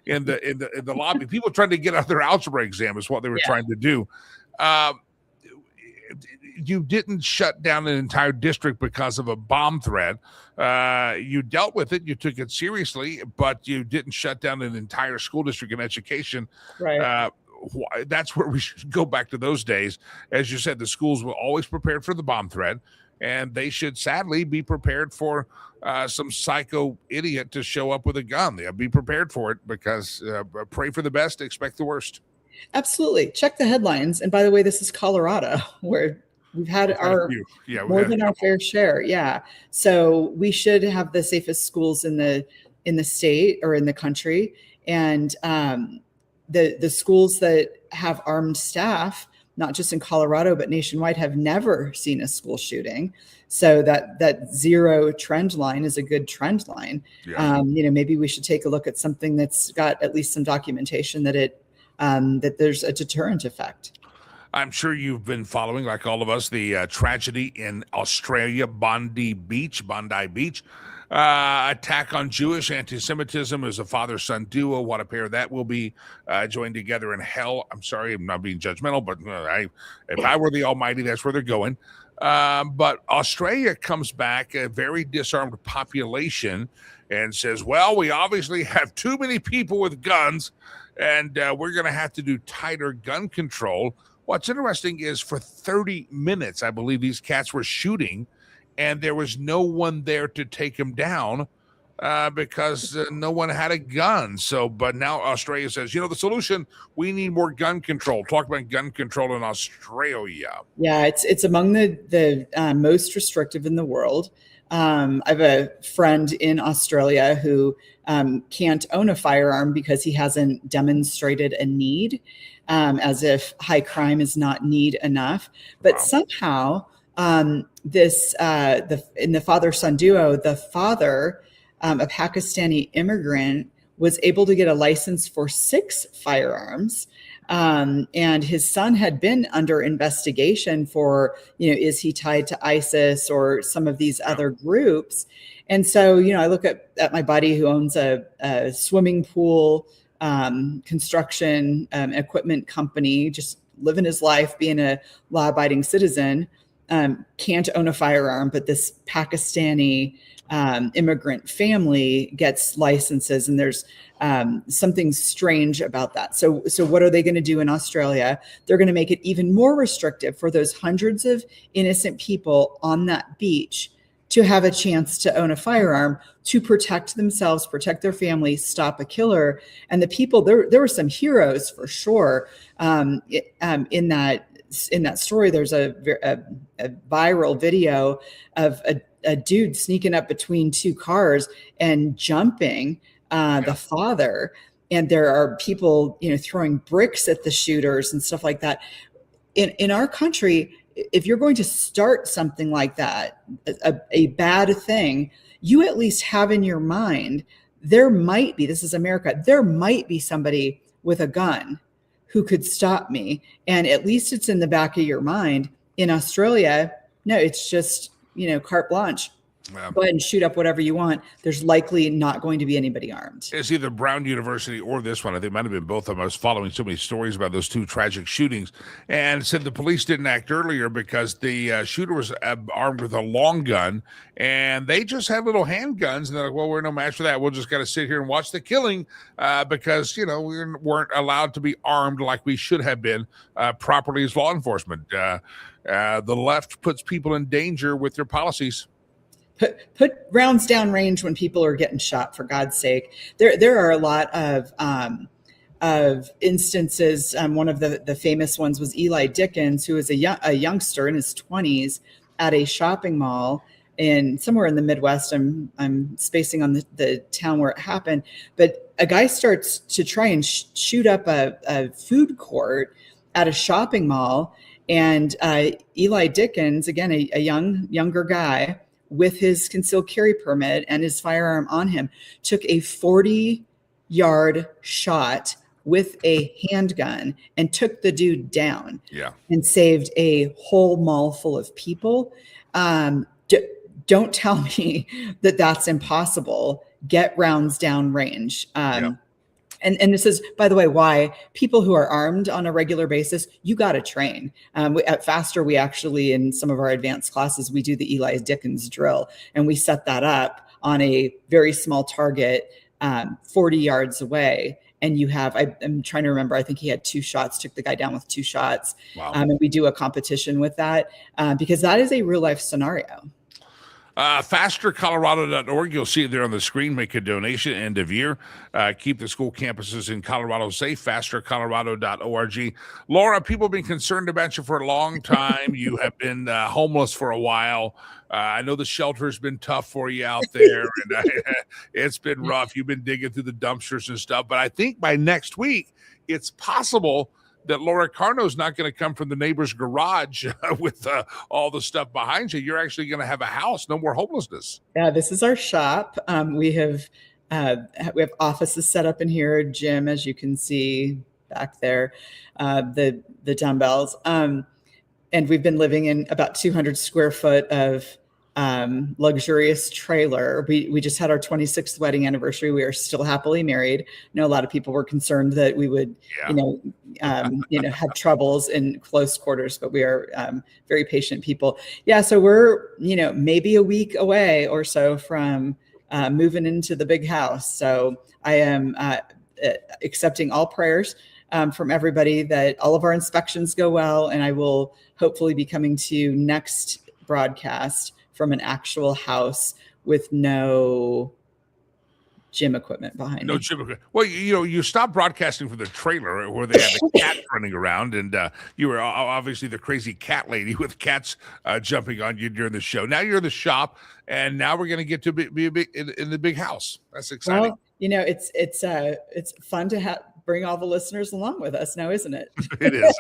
in the lobby. People trying to get out their algebra exam is what they were trying to do. You didn't shut down an entire district because of a bomb threat. You dealt with it. You took it seriously, but you didn't shut down an entire school district in education. Right. That's where we should go back to those days. As you said, the schools were always prepared for the bomb threat, and they should sadly be prepared for some psycho idiot to show up with a gun. They'll be prepared for it because pray for the best, expect the worst. Absolutely. Check the headlines. And by the way, this is Colorado, where we've had more than our fair share. Yeah. So we should have the safest schools in the in the state or in the country. And the schools that have armed staff, not just in Colorado, but nationwide, have never seen a school shooting. So that zero trend line is a good trend line. Yeah. Maybe we should take a look at something that's got at least some documentation that that there's a deterrent effect. I'm sure you've been following, like all of us, the tragedy in Australia, Bondi Beach. Attack on Jewish anti-Semitism is a father-son duo. What a pair that will be, joined together in hell. I'm sorry, I'm not being judgmental, but if I were the Almighty, that's where they're going. But Australia comes back, a very disarmed population, and says, well, we obviously have too many people with guns, and we're going to have to do tighter gun control. What's interesting is for 30 minutes, I believe these cats were shooting, and there was no one there to take them down because no one had a gun. But now Australia says, the solution, we need more gun control. Talk about gun control in Australia. Yeah, it's among the most restrictive in the world. I have a friend in Australia who can't own a firearm because he hasn't demonstrated a need, as if high crime is not need enough. But wow. Somehow, in the father-son duo, the father, a Pakistani immigrant, was able to get a license for 6 firearms. And his son had been under investigation for, is he tied to ISIS or some of these other groups? And so, I look at my buddy who owns a swimming pool, construction, equipment company, just living his life, being a law-abiding citizen, can't own a firearm, but this Pakistani immigrant family gets licenses, and there's something strange about that. So what are they going to do in Australia? They're going to make it even more restrictive for those hundreds of innocent people on that beach to have a chance to own a firearm, to protect themselves, protect their family, stop a killer. And the people, there were some heroes for sure. In that story, there's a viral video of a dude sneaking up between 2 cars and jumping the father. And there are people, throwing bricks at the shooters and stuff like that. In our country, if you're going to start something like that, a bad thing, you at least have in your mind, there might be, this is America, there might be somebody with a gun who could stop me. And at least it's in the back of your mind. In Australia, no, it's just, carte blanche. Yeah. Go ahead and shoot up whatever you want. There's likely not going to be anybody armed. It's either Brown University or this one. I think it might have been both of them. I was following so many stories about those 2 tragic shootings, and said the police didn't act earlier because the shooter was armed with a long gun, and they just had little handguns. And they're like, well, we're no match for that. We'll just got to sit here and watch the killing because, we weren't allowed to be armed like we should have been properly as law enforcement. The left puts people in danger with their policies. Put rounds down range when people are getting shot, for God's sake. There are a lot of instances. One of the famous ones was Eli Dickens, who was a youngster in his 20s at a shopping mall somewhere in the Midwest. I'm spacing on the town where it happened, but a guy starts to try and shoot up a food court at a shopping mall, and Eli Dickens, again a younger guy, with his concealed carry permit and his firearm on him, took a 40-yard shot with a handgun and took the dude down. Yeah. And saved a whole mall full of people. Don't tell me that that's impossible. Get rounds down range. And this is, by the way, why people who are armed on a regular basis, you got to train. At Faster, we actually, in some of our advanced classes, we do the Eli Dickens drill, and we set that up on a very small target, 40 yards away. And you have, I'm trying to remember, I think he had 2 shots, took the guy down with 2 shots. Wow. And we do a competition with that because that is a real life scenario. FasterColorado.org. You'll see it there on the screen. Make a donation end of year. Keep the school campuses in Colorado safe. FasterColorado.org. Laura, people have been concerned about you for a long time. You have been homeless for a while. I know the shelter's been tough for you out there, and it's been rough. You've been digging through the dumpsters and stuff. But I think by next week, it's possible that Laura Carno's not going to come from the neighbor's garage with all the stuff behind you. You're actually going to have a house. No more homelessness. Yeah, this is our shop. We have offices set up in here, gym, as you can see back there, the dumbbells. And we've been living in about 200 square foot of luxurious trailer. We just had our 26th wedding anniversary. We are still happily married. I know a lot of people were concerned that we would, have troubles in close quarters, but we are very patient people. Yeah, so we're, maybe a week away or so from moving into the big house. So I am accepting all prayers from everybody that all of our inspections go well, and I will hopefully be coming to you next broadcast from an actual house with no gym equipment behind No me. gym equipment. Well, you stopped broadcasting from the trailer where they had the cat running around, and you were obviously the crazy cat lady with cats jumping on you during the show. Now you're in the shop, and now we're going to get to be in the big house. That's exciting. Well, it's fun to bring all the listeners along with us now, isn't it? It is.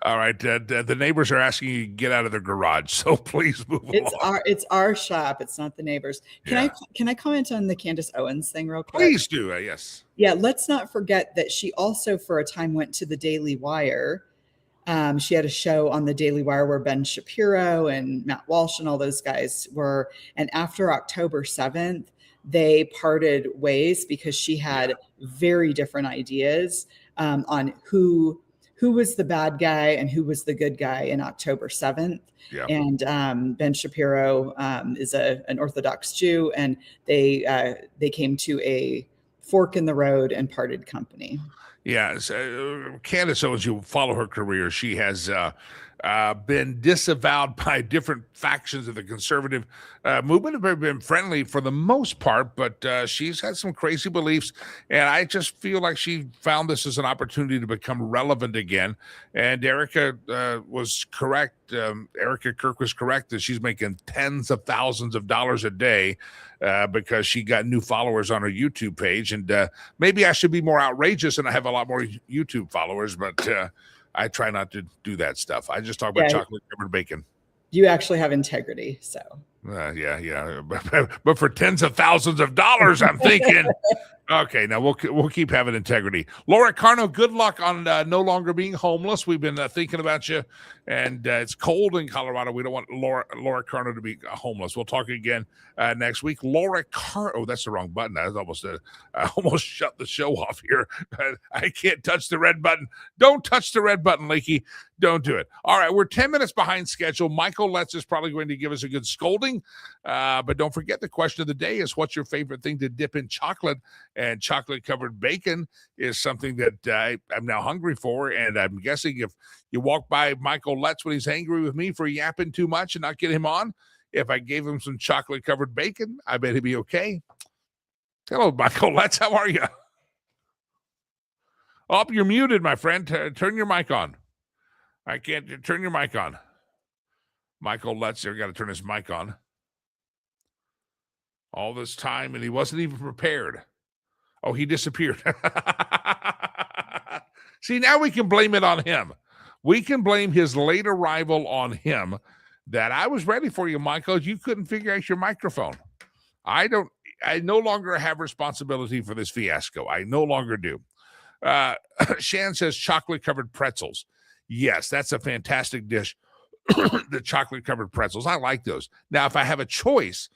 All right. The neighbors are asking you to get out of their garage, so please move along. It's our shop. It's not the neighbors. Can I comment on the Candace Owens thing real quick? Please do. Yes. Yeah. Let's not forget that she also for a time went to the Daily Wire. She had a show on the Daily Wire where Ben Shapiro and Matt Walsh and all those guys were. And after October 7th, they parted ways because she had very different ideas on who was the bad guy and who was the good guy in October 7th. Yeah. And Ben Shapiro is an Orthodox Jew, and they came to a fork in the road and parted company. Yeah. Candace Owens, you follow her career. She has been disavowed by different factions of the conservative movement. Have been friendly for the most part, but she's had some crazy beliefs, and I just feel like she found this as an opportunity to become relevant again. And Erica was correct. Erica Kirk was correct that she's making tens of thousands of dollars a day because she got new followers on her YouTube page. And maybe I should be more outrageous and I have a lot more YouTube followers, but I try not to do that stuff. I just talk about chocolate covered bacon. You actually have integrity, so. Yeah. But for tens of thousands of dollars, I'm thinking, okay, now we'll keep having integrity. Laura Carno, good luck on no longer being homeless. We've been thinking about you, and it's cold in Colorado. We don't want Laura Carno to be homeless. We'll talk again next week. Laura Carno. Oh, that's the wrong button. I almost shut the show off here. I can't touch the red button. Don't touch the red button, Lakey. Don't do it. All right, we're 10 minutes behind schedule. Michael Letts is probably going to give us a good scolding. But don't forget, the question of the day is, what's your favorite thing to dip in chocolate? And chocolate-covered bacon is something that I'm now hungry for. And I'm guessing if you walk by Michael Letts when he's angry with me for yapping too much and not get him on, if I gave him some chocolate-covered bacon, I bet he'd be okay. Hello, Michael Letts. How are you? Oh, you're muted, my friend. Turn your mic on. I can't turn your mic on. Michael Letts there got to turn his mic on. All this time, and he wasn't even prepared. Oh, he disappeared. See, now we can blame it on him. We can blame his late arrival on him. That I was ready for you, Michael. You couldn't figure out your microphone. I no longer have responsibility for this fiasco. I no longer do. Shan says chocolate-covered pretzels. Yes, that's a fantastic dish. The chocolate-covered pretzels. I like those. Now, if I have a choice,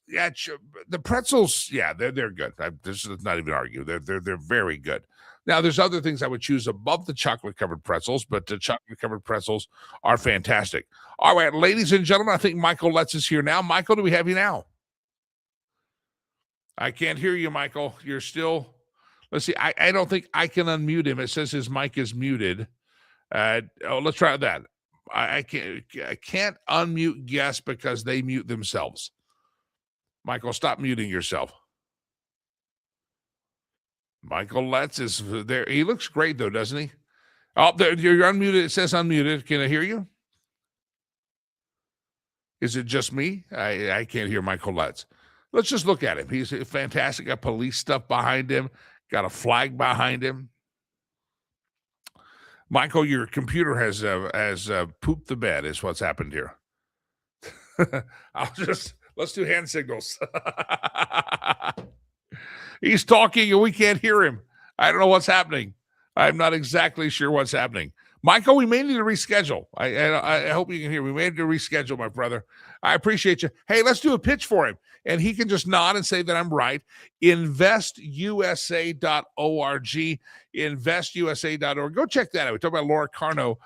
the pretzels, they're good. This is not even argue. They're very good. Now, there's other things I would choose above the chocolate-covered pretzels, but the chocolate-covered pretzels are fantastic. All right, ladies and gentlemen, I think Michael Letts is here now. Michael, do we have you now? I can't hear you, Michael. You're still... Let's see. I don't think I can unmute him. It says his mic is muted. Let's try that. I can't unmute guests because they mute themselves. Michael, stop muting yourself. Michael Letts is there. He looks great, though, doesn't he? Oh, there, you're unmuted. It says unmuted. Can I hear you? Is it just me? I can't hear Michael Letts. Let's just look at him. He's fantastic. Got police stuff behind him. Got a flag behind him. Michael, your computer has pooped the bed is what's happened here. Let's do hand signals. He's talking and we can't hear him. I don't know what's happening. I'm not exactly sure what's happening. Michael, we may need to reschedule. I hope you can hear. We may need to reschedule, my brother. I appreciate you. Hey, let's do a pitch for him. And he can just nod and say that I'm right. InvestUSA.org. InvestUSA.org. Go check that out. We talk about Laura Carno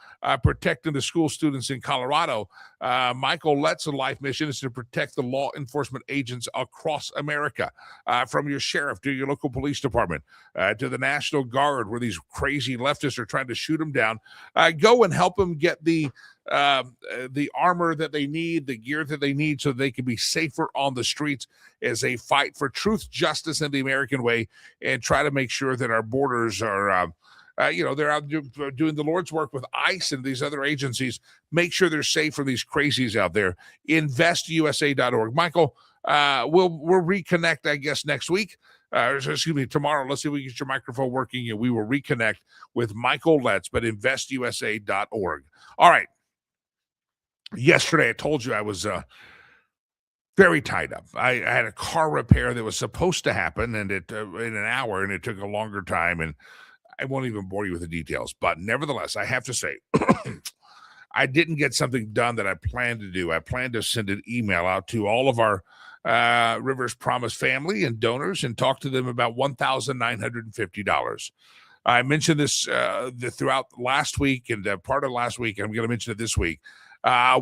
protecting the school students in Colorado. Michael Lett's life mission is to protect the law enforcement agents across America, from your sheriff to your local police department, to the National Guard, where these crazy leftists are trying to shoot them down. Go and help them get the armor that they need, the gear that they need, so they can be safer on the streets as they fight for truth, justice, and the American way, and try to make sure that our borders are, they're out doing the Lord's work with ICE and these other agencies. Make sure they're safe from these crazies out there. InvestUSA.org. Michael, we'll reconnect, I guess, next week. Tomorrow. Let's see if we can get your microphone working, and we will reconnect with Michael Letts, but InvestUSA.org. All right. Yesterday, I told you I was very tied up. I had a car repair that was supposed to happen and in an hour, and it took a longer time, and I won't even bore you with the details. But nevertheless, I have to say, I didn't get something done that I planned to do. I planned to send an email out to all of our Rivers Promise family and donors and talk to them about $1,950. I mentioned this throughout last week and part of last week. I'm going to mention it this week.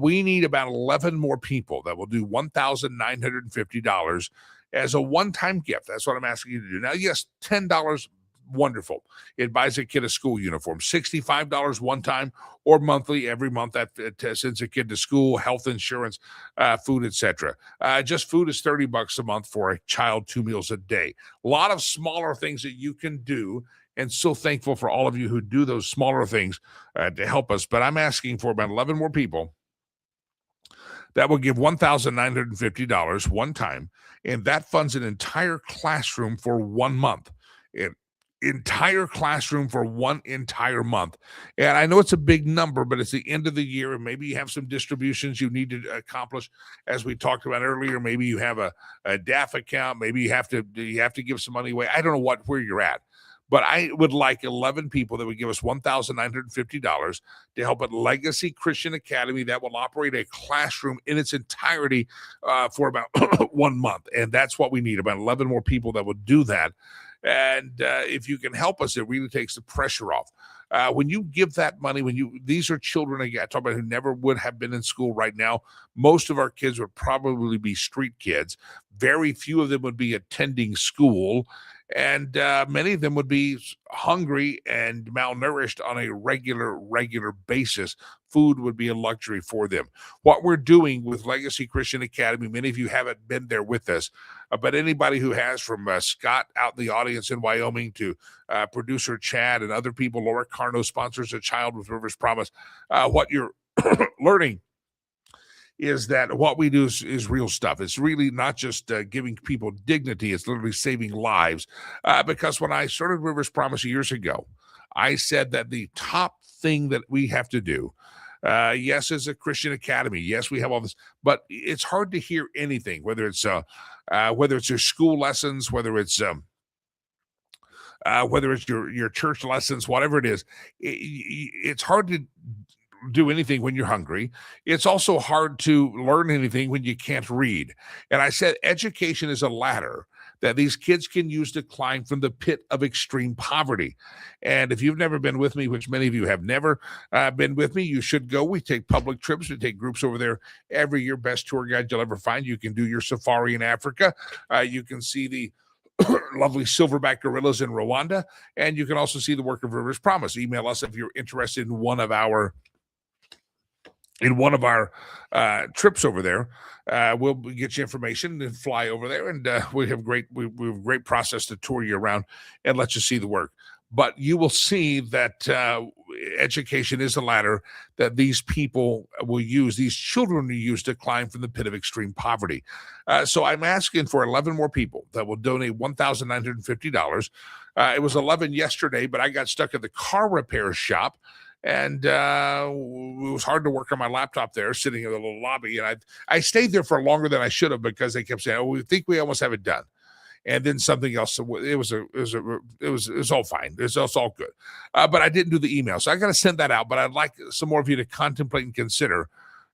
We need about 11 more people that will do $1,950 as a one-time gift. That's what I'm asking you to do. Now, yes, $10, wonderful. It buys a kid a school uniform. $65 one time or monthly every month that sends a kid to school, health insurance, food, etc. Just food is $30 a month for a child, 2 meals a day. A lot of smaller things that you can do. And so thankful for all of you who do those smaller things to help us. But I'm asking for about 11 more people that will give $1,950 one time. And that funds an entire classroom for 1 month. An entire classroom for one entire month. And I know it's a big number, but it's the end of the year. And maybe you have some distributions you need to accomplish, as we talked about earlier. Maybe you have a DAF account. Maybe you have to give some money away. I don't know where you're at. But I would like 11 people that would give us $1,950 to help at Legacy Christian Academy that will operate a classroom in its entirety for about 1 month. And that's what we need, about 11 more people that will do that. And if you can help us, it really takes the pressure off. When you give that money, these are children, again, I talk about who never would have been in school right now. Most of our kids would probably be street kids. Very few of them would be attending school. And many of them would be hungry and malnourished on a regular basis. Food would be a luxury for them. What we're doing with Legacy Christian Academy, many of you haven't been there with us, but anybody who has, from Scott out in the audience in Wyoming to producer Chad and other people, Laura Carno sponsors a child with Rivers Promise, what you're learning is that what we do is real stuff. It's really not just giving people dignity. It's literally saving lives. Because when I started Rivers Promise years ago, I said that the top thing that we have to do, yes, as a Christian academy, yes, we have all this, but it's hard to hear anything, whether it's your school lessons, whether it's your church lessons, whatever it is. It's hard to do anything when you're hungry. It's also hard to learn anything when you can't read. And I said education is a ladder that these kids can use to climb from the pit of extreme poverty. And if you've never been with me, which many of you have never been with me, you should go. We take public trips. We take groups over there every year. Best tour guide you'll ever find. You can do your safari in Africa. You can see the lovely silverback gorillas in Rwanda. And you can also see the work of Rivers Promise. Email us if you're interested in one of our in one of our trips over there. We'll get you information and fly over there, and we have great process to tour you around and let you see the work. But you will see that education is the ladder that these people will use, these children will use to climb from the pit of extreme poverty. So I'm asking for 11 more people that will donate $1,950. It was 11 yesterday, but I got stuck at the car repair shop. And it was hard to work on my laptop there, sitting in the little lobby. And I stayed there for longer than I should have because they kept saying, "Oh, we think we almost have it done." And then something else. It was all fine. It's all good. But I didn't do the email, so I got to send that out. But I'd like some more of you to contemplate and consider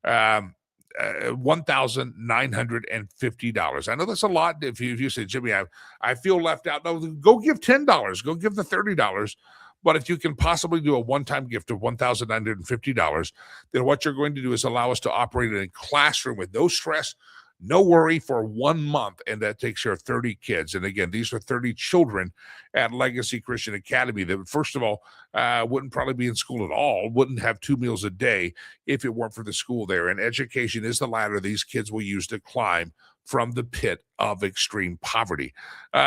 $1,950. I know that's a lot. If you say, Jimmy, I feel left out. No, go give $10. Go give the $30. But if you can possibly do a one-time gift of $1,950, then what you're going to do is allow us to operate in a classroom with no stress, no worry for 1 month, and that takes care of 30 kids. And again, these are 30 children at Legacy Christian Academy that, first of all, wouldn't probably be in school at all, wouldn't have 2 meals a day if it weren't for the school there. And education is the ladder these kids will use to climb from the pit of extreme poverty.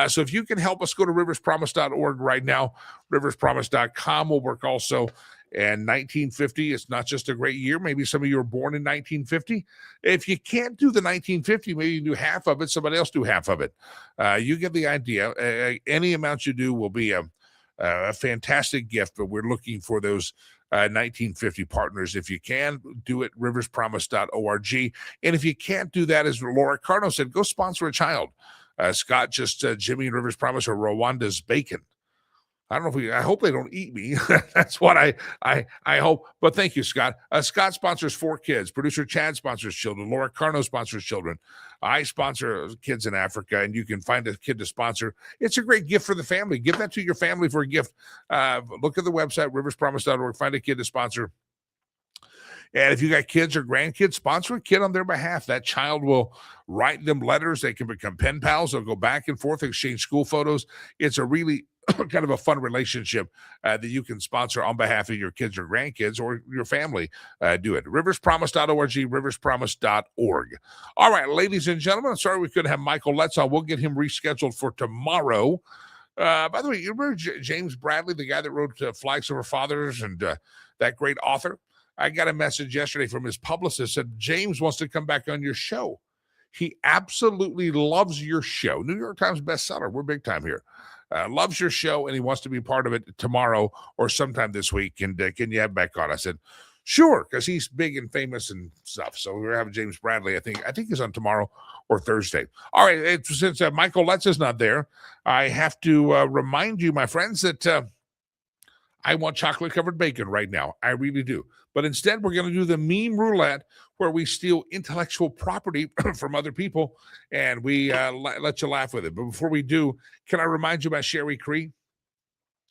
So if you can help us, go to riverspromise.org right now. Riverspromise.com will work also. And 1950 is not just a great year. Maybe some of you were born in 1950. If you can't do the 1950, maybe you do half of it, somebody else do half of it. You get the idea. Any amount you do will be a fantastic gift, but we're looking for those 1950 partners. If you can, do it, riverspromise.org. And if you can't do that, as Laura Carno said, go sponsor a child. Scott, just Jimmy and Rivers Promise or Rwanda's bacon. I don't know if I hope they don't eat me. That's what I hope. But thank you, Scott. Scott sponsors 4 kids. Producer Chad sponsors children. Laura Carno sponsors children. I sponsor kids in Africa, and you can find a kid to sponsor. It's a great gift for the family. Give that to your family for a gift. Look at the website, riverspromise.org. Find a kid to sponsor. And if you got kids or grandkids, sponsor a kid on their behalf. That child will write them letters. They can become pen pals. They'll go back and forth, exchange school photos. It's a really kind of a fun relationship that you can sponsor on behalf of your kids or grandkids or your family. Do it. Riverspromise.org, riverspromise.org. All right, ladies and gentlemen, I'm sorry we couldn't have Michael Letts on. We'll get him rescheduled for tomorrow. By the way, you remember James Bradley, the guy that wrote Flags Over Fathers and that great author? I got a message yesterday from his publicist, said James wants to come back on your show. He absolutely loves your show. New York Times bestseller. We're big time here. Loves your show, and he wants to be part of it tomorrow or sometime this week. And can you have back on? I said, sure, because he's big and famous and stuff. So we're having James Bradley. I think he's on tomorrow or Thursday. All right. Since Michael Letts is not there, I have to remind you, my friends, that I want chocolate-covered bacon right now. I really do. But instead, we're going to do the meme roulette, where we steal intellectual property from other people, and we let you laugh with it. But before we do, can I remind you about Sherry Cree?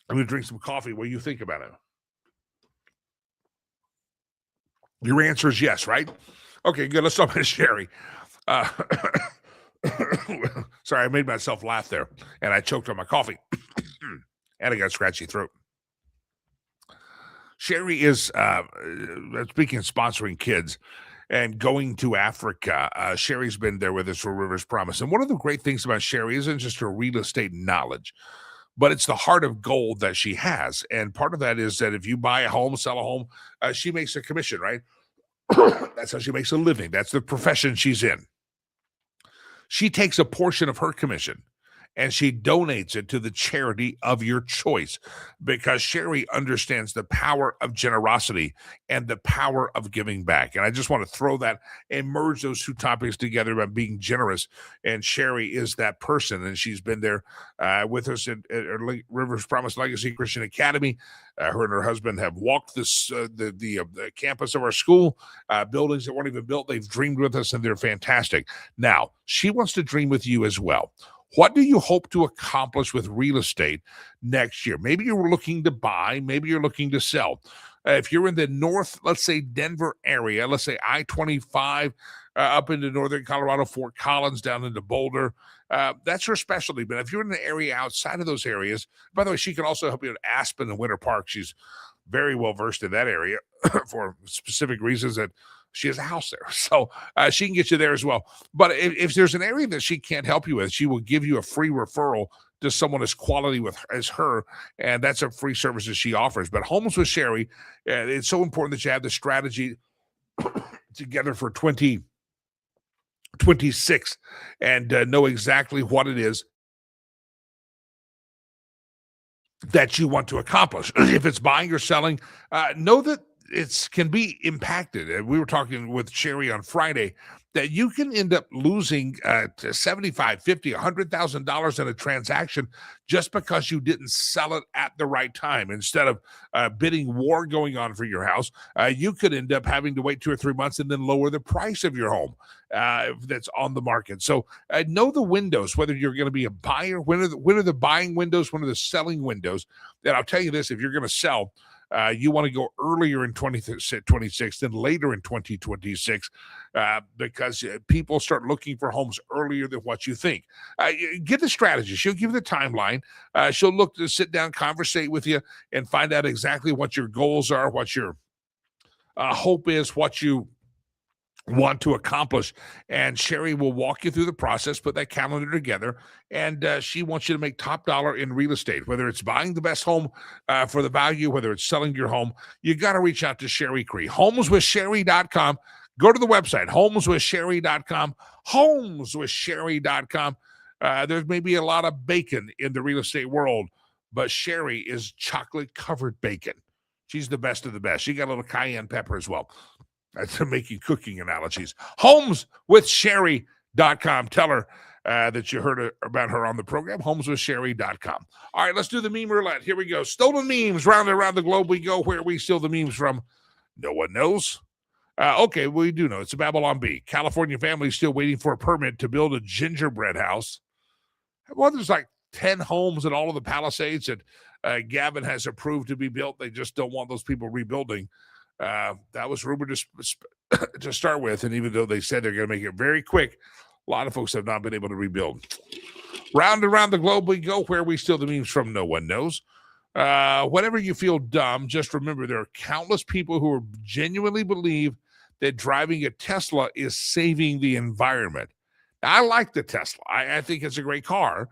I'm going to drink some coffee. What do you think about it? Your answer is yes, right? Okay, good. Let's talk about Sherry. Sorry, I made myself laugh there, and I choked on my coffee, and I got a scratchy throat. Sherry is, speaking of sponsoring kids and going to Africa, Sherry's been there with us for Rivers Promise. And one of the great things about Sherry isn't just her real estate knowledge, but it's the heart of gold that she has. And part of that is that if you buy a home, sell a home, she makes a commission, right? That's how she makes a living. That's the profession she's in. She takes a portion of her commission and she donates it to the charity of your choice, because Sherry understands the power of generosity and the power of giving back. And I just want to throw that and merge those two topics together about being generous. And Sherry is that person, and she's been there with us at Rivers Promise Legacy Christian Academy. Her and her husband have walked the campus of our school, buildings that weren't even built. They've dreamed with us, and they're fantastic. Now, she wants to dream with you as well. What do you hope to accomplish with real estate next year? Maybe you're looking to buy, maybe you're looking to sell. If you're in the north, let's say Denver area, let's say I-25 up into northern Colorado, Fort Collins, down into Boulder, that's her specialty. But if you're in the area outside of those areas, by the way, she can also help you in Aspen and Winter Park. She's very well versed in that area for specific reasons that she has a house there. So she can get you there as well. But if there's an area that she can't help you with, she will give you a free referral to someone as quality as her, and that's a free service that she offers. But Homes with Sherry, it's so important that you have the strategy together for 2026 and know exactly what it is that you want to accomplish. If it's buying or selling, know that it can be impacted. We were talking with Sherry on Friday that you can end up losing $75, $50, $100,000 in a transaction just because you didn't sell it at the right time. Instead of bidding war going on for your house, you could end up having to wait 2 or 3 months and then lower the price of your home that's on the market. So know the windows, whether you're going to be a buyer, when are the buying windows, when are the selling windows. And I'll tell you this, if you're going to sell, you want to go earlier in 2026 than later in 2026 because people start looking for homes earlier than what you think. Get the strategy. She'll give you the timeline. She'll look to sit down, conversate with you, and find out exactly what your goals are, what your hope is, what you want to accomplish. And Sherry will walk you through the process, put that calendar together, and she wants you to make top dollar in real estate, whether it's buying the best home for the value, whether it's selling your home. You got to reach out to Sherry Cree. Homeswithsherry.com. Go to the website, homeswithsherry.com, homeswithsherry.com. There's maybe a lot of bacon in the real estate world, but Sherry is chocolate covered bacon. She's the best of the best. She got a little cayenne pepper as well. That's making cooking analogies. Homeswithsherry.com. Tell her that you heard about her on the program. Homeswithsherry.com. All right, let's do the meme roulette. Here we go. Stolen memes. Round and around the globe we go. Where we steal the memes from, no one knows. Okay, we do know. It's a Babylon Bee. California family still waiting for a permit to build a gingerbread house. Well, there's like 10 homes in all of the Palisades that Gavin has approved to be built. They just don't want those people rebuilding. That was rumored to start with, and even though they said they're going to make it very quick, a lot of folks have not been able to rebuild. Round and around the globe we go. Where we steal the memes from, no one knows. Whenever you feel dumb, just remember there are countless people who genuinely believe that driving a Tesla is saving the environment. Now, I like the Tesla. I think it's a great car,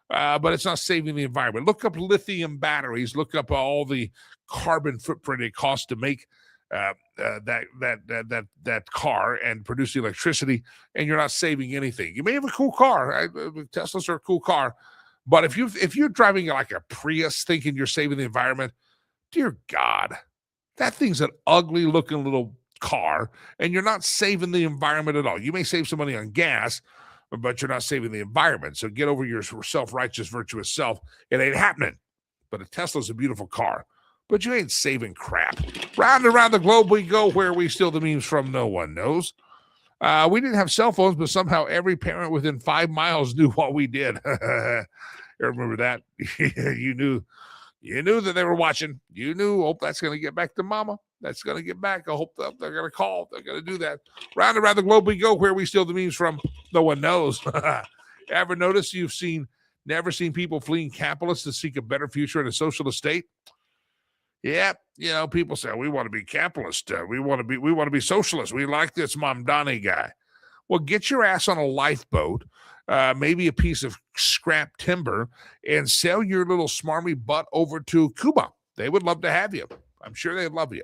but it's not saving the environment. Look up lithium batteries. Look up all the carbon footprint it costs to make that car and produce the electricity, and you're not saving anything. You may have a cool car. Teslas are a cool car, but if you're driving like a Prius thinking you're saving the environment, dear God, that thing's an ugly looking little car, and you're not saving the environment at all. You may save some money on gas, but you're not saving the environment. So get over your self-righteous, virtuous self. It ain't happening. But a Tesla's a beautiful car, but you ain't saving crap. Round and around the globe we go. Where we steal the memes from, no one knows. We didn't have cell phones, but somehow every parent within 5 miles knew what we did. Remember that? You knew that they were watching. You knew, oh, that's going to get back to mama. That's going to get back. I hope they're going to call. They're going to do that. Round and around the globe we go. Where we steal the memes from, no one knows. Ever notice never seen people fleeing capitalists to seek a better future in a socialist state? Yeah, people say we want to be capitalist. We want to be socialist. We like this Mamdani guy. Well, get your ass on a lifeboat, maybe a piece of scrap timber, and sail your little smarmy butt over to Cuba. They would love to have you. I'm sure they'd love you.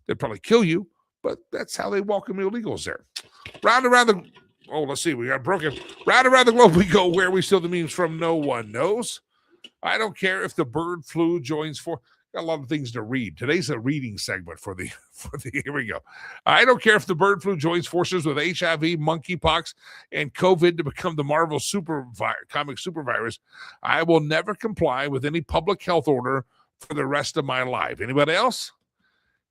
They'd probably kill you, but that's how they welcome illegals there. Round around the... Oh, let's see. We got broken. Round around the globe we go. Where we steal the memes from, no one knows. I don't care if the bird flu joins for... Got a lot of things to read. Today's a reading segment for the here we go. I don't care if the bird flu joins forces with HIV, monkeypox, and COVID to become the Marvel comic supervirus. I will never comply with any public health order for the rest of my life. Anybody else?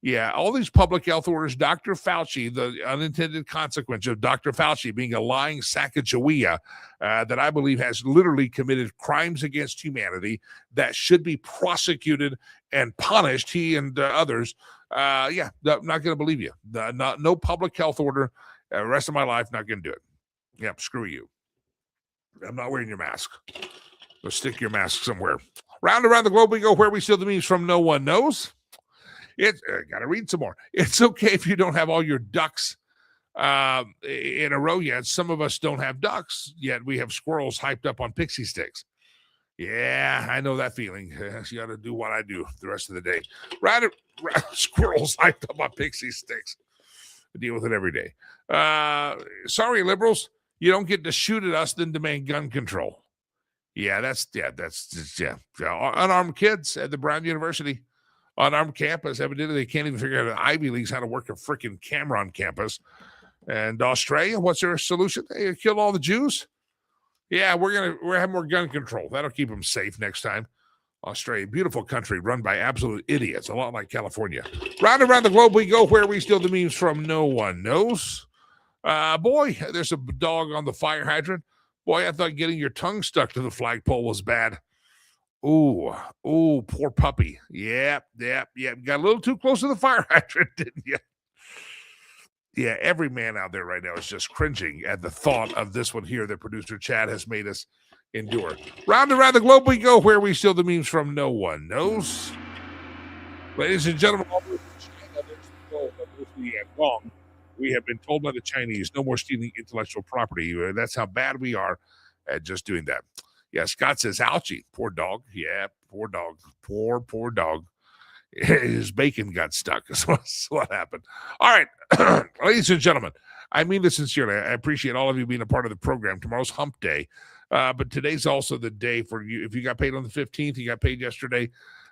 Yeah, all these public health orders, Dr. Fauci, the unintended consequence of Dr. Fauci being a lying Sacagawea that I believe has literally committed crimes against humanity that should be prosecuted and punished, he and others. I'm not going to believe you. No public health order. Rest of my life, not going to do it. Yep, screw you. I'm not wearing your mask. Go stick your mask somewhere. Round around the globe we go. Where we steal the memes from, no one knows. It's got to read some more. It's okay if you don't have all your ducks in a row yet. Some of us don't have ducks yet. We have squirrels hyped up on pixie sticks. Yeah, I know that feeling. You got to do what I do the rest of the day. Rather squirrels hyped up on pixie sticks. I deal with it every day. Sorry, liberals, you don't get to shoot at us, then demand gun control. That's unarmed kids at the Brown University. Unarmed campus. Evidently, they can't even figure out at Ivy Leagues how to work a freaking camera on campus. And Australia, what's their solution? They kill all the Jews. Yeah, we're having more gun control. That'll keep them safe next time. Australia, beautiful country run by absolute idiots, a lot like California. Round and around the globe we go, where we steal the memes from no one knows. Boy, there's a dog on the fire hydrant. Boy, I thought getting your tongue stuck to the flagpole was bad. Ooh, poor puppy. Yep. Got a little too close to the fire hydrant, didn't you? Yeah, every man out there right now is just cringing at the thought of this one here that producer Chad has made us endure. Round and around the globe we go, where we steal the memes from no one knows. Ladies and gentlemen, wrong. We have been told by the Chinese, no more stealing intellectual property. That's how bad we are at just doing that. Yeah, Scott says, ouchie, poor dog. Yeah, poor dog. Poor dog. His bacon got stuck. That's what happened. All right, ladies and gentlemen, I mean this sincerely. I appreciate all of you being a part of the program. Tomorrow's hump day, but today's also the day for you. If you got paid on the 15th, you got paid yesterday,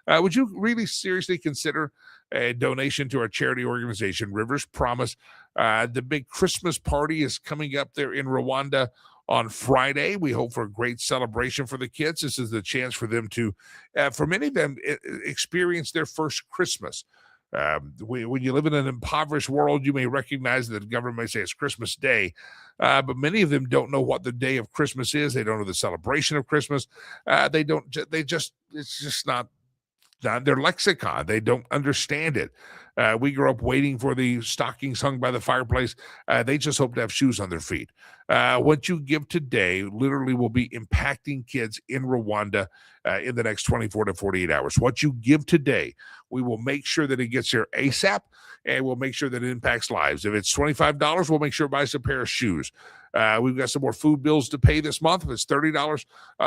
would you really seriously consider a donation to our charity organization, Rivers Promise? The big Christmas party is coming up there in Rwanda on Friday. We hope for a great celebration for the kids. This is the chance for them to, for many of them, experience their first Christmas. When you live in an impoverished world, you may recognize that the government may say it's Christmas Day, but many of them don't know what the day of Christmas is. They don't know the celebration of Christmas. It's just not their lexicon. They don't understand it. We grew up waiting for the stockings hung by the fireplace. They just hope to have shoes on their feet. What you give today literally will be impacting kids in Rwanda in the next 24 to 48 hours. What you give today, we will make sure that it gets there ASAP, and we'll make sure that it impacts lives. If it's $25, we'll make sure it buys a pair of shoes. We've got some more food bills to pay this month. If it's $30,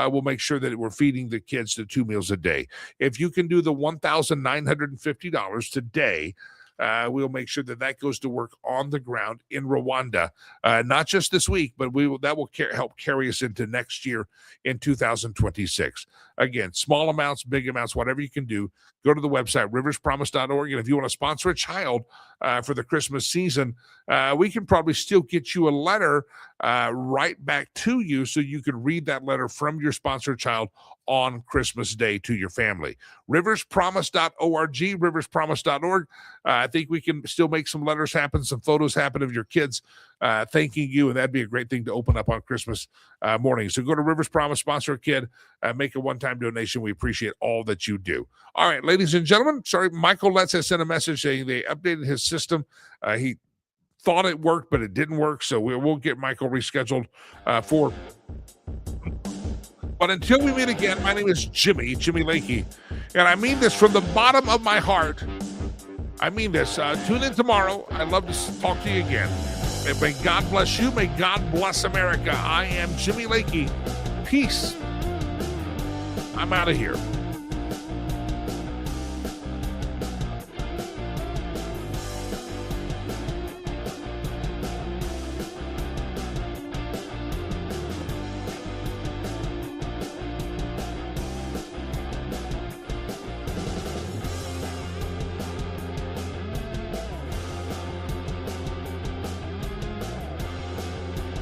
we'll make sure that we're feeding the kids the 2 meals a day. If you can do the $1,950 today, we'll make sure that goes to work on the ground in Rwanda, not just this week, but that will help carry us into next year in 2026. Again, small amounts, big amounts, whatever you can do, go to the website, riverspromise.org. And if you want to sponsor a child for the Christmas season, we can probably still get you a letter right back to you so you can read that letter from your sponsored child on Christmas Day to your family. Riverspromise.org, riverspromise.org. I think we can still make some letters happen, some photos happen of your kids thanking you, and that'd be a great thing to open up on Christmas morning. So go to Rivers Promise, sponsor a kid, make a one-time donation. We appreciate all that you do. All right, ladies and gentlemen, sorry, Michael Letts has sent a message saying they updated his system. He thought it worked, but it didn't work, so we'll get Michael rescheduled for... But until we meet again, my name is Jimmy Lakey, and I mean this from the bottom of my heart. I mean this. Tune in tomorrow. I'd love to talk to you again. And may God bless you. May God bless America. I am Jimmy Lakey. Peace. I'm out of here.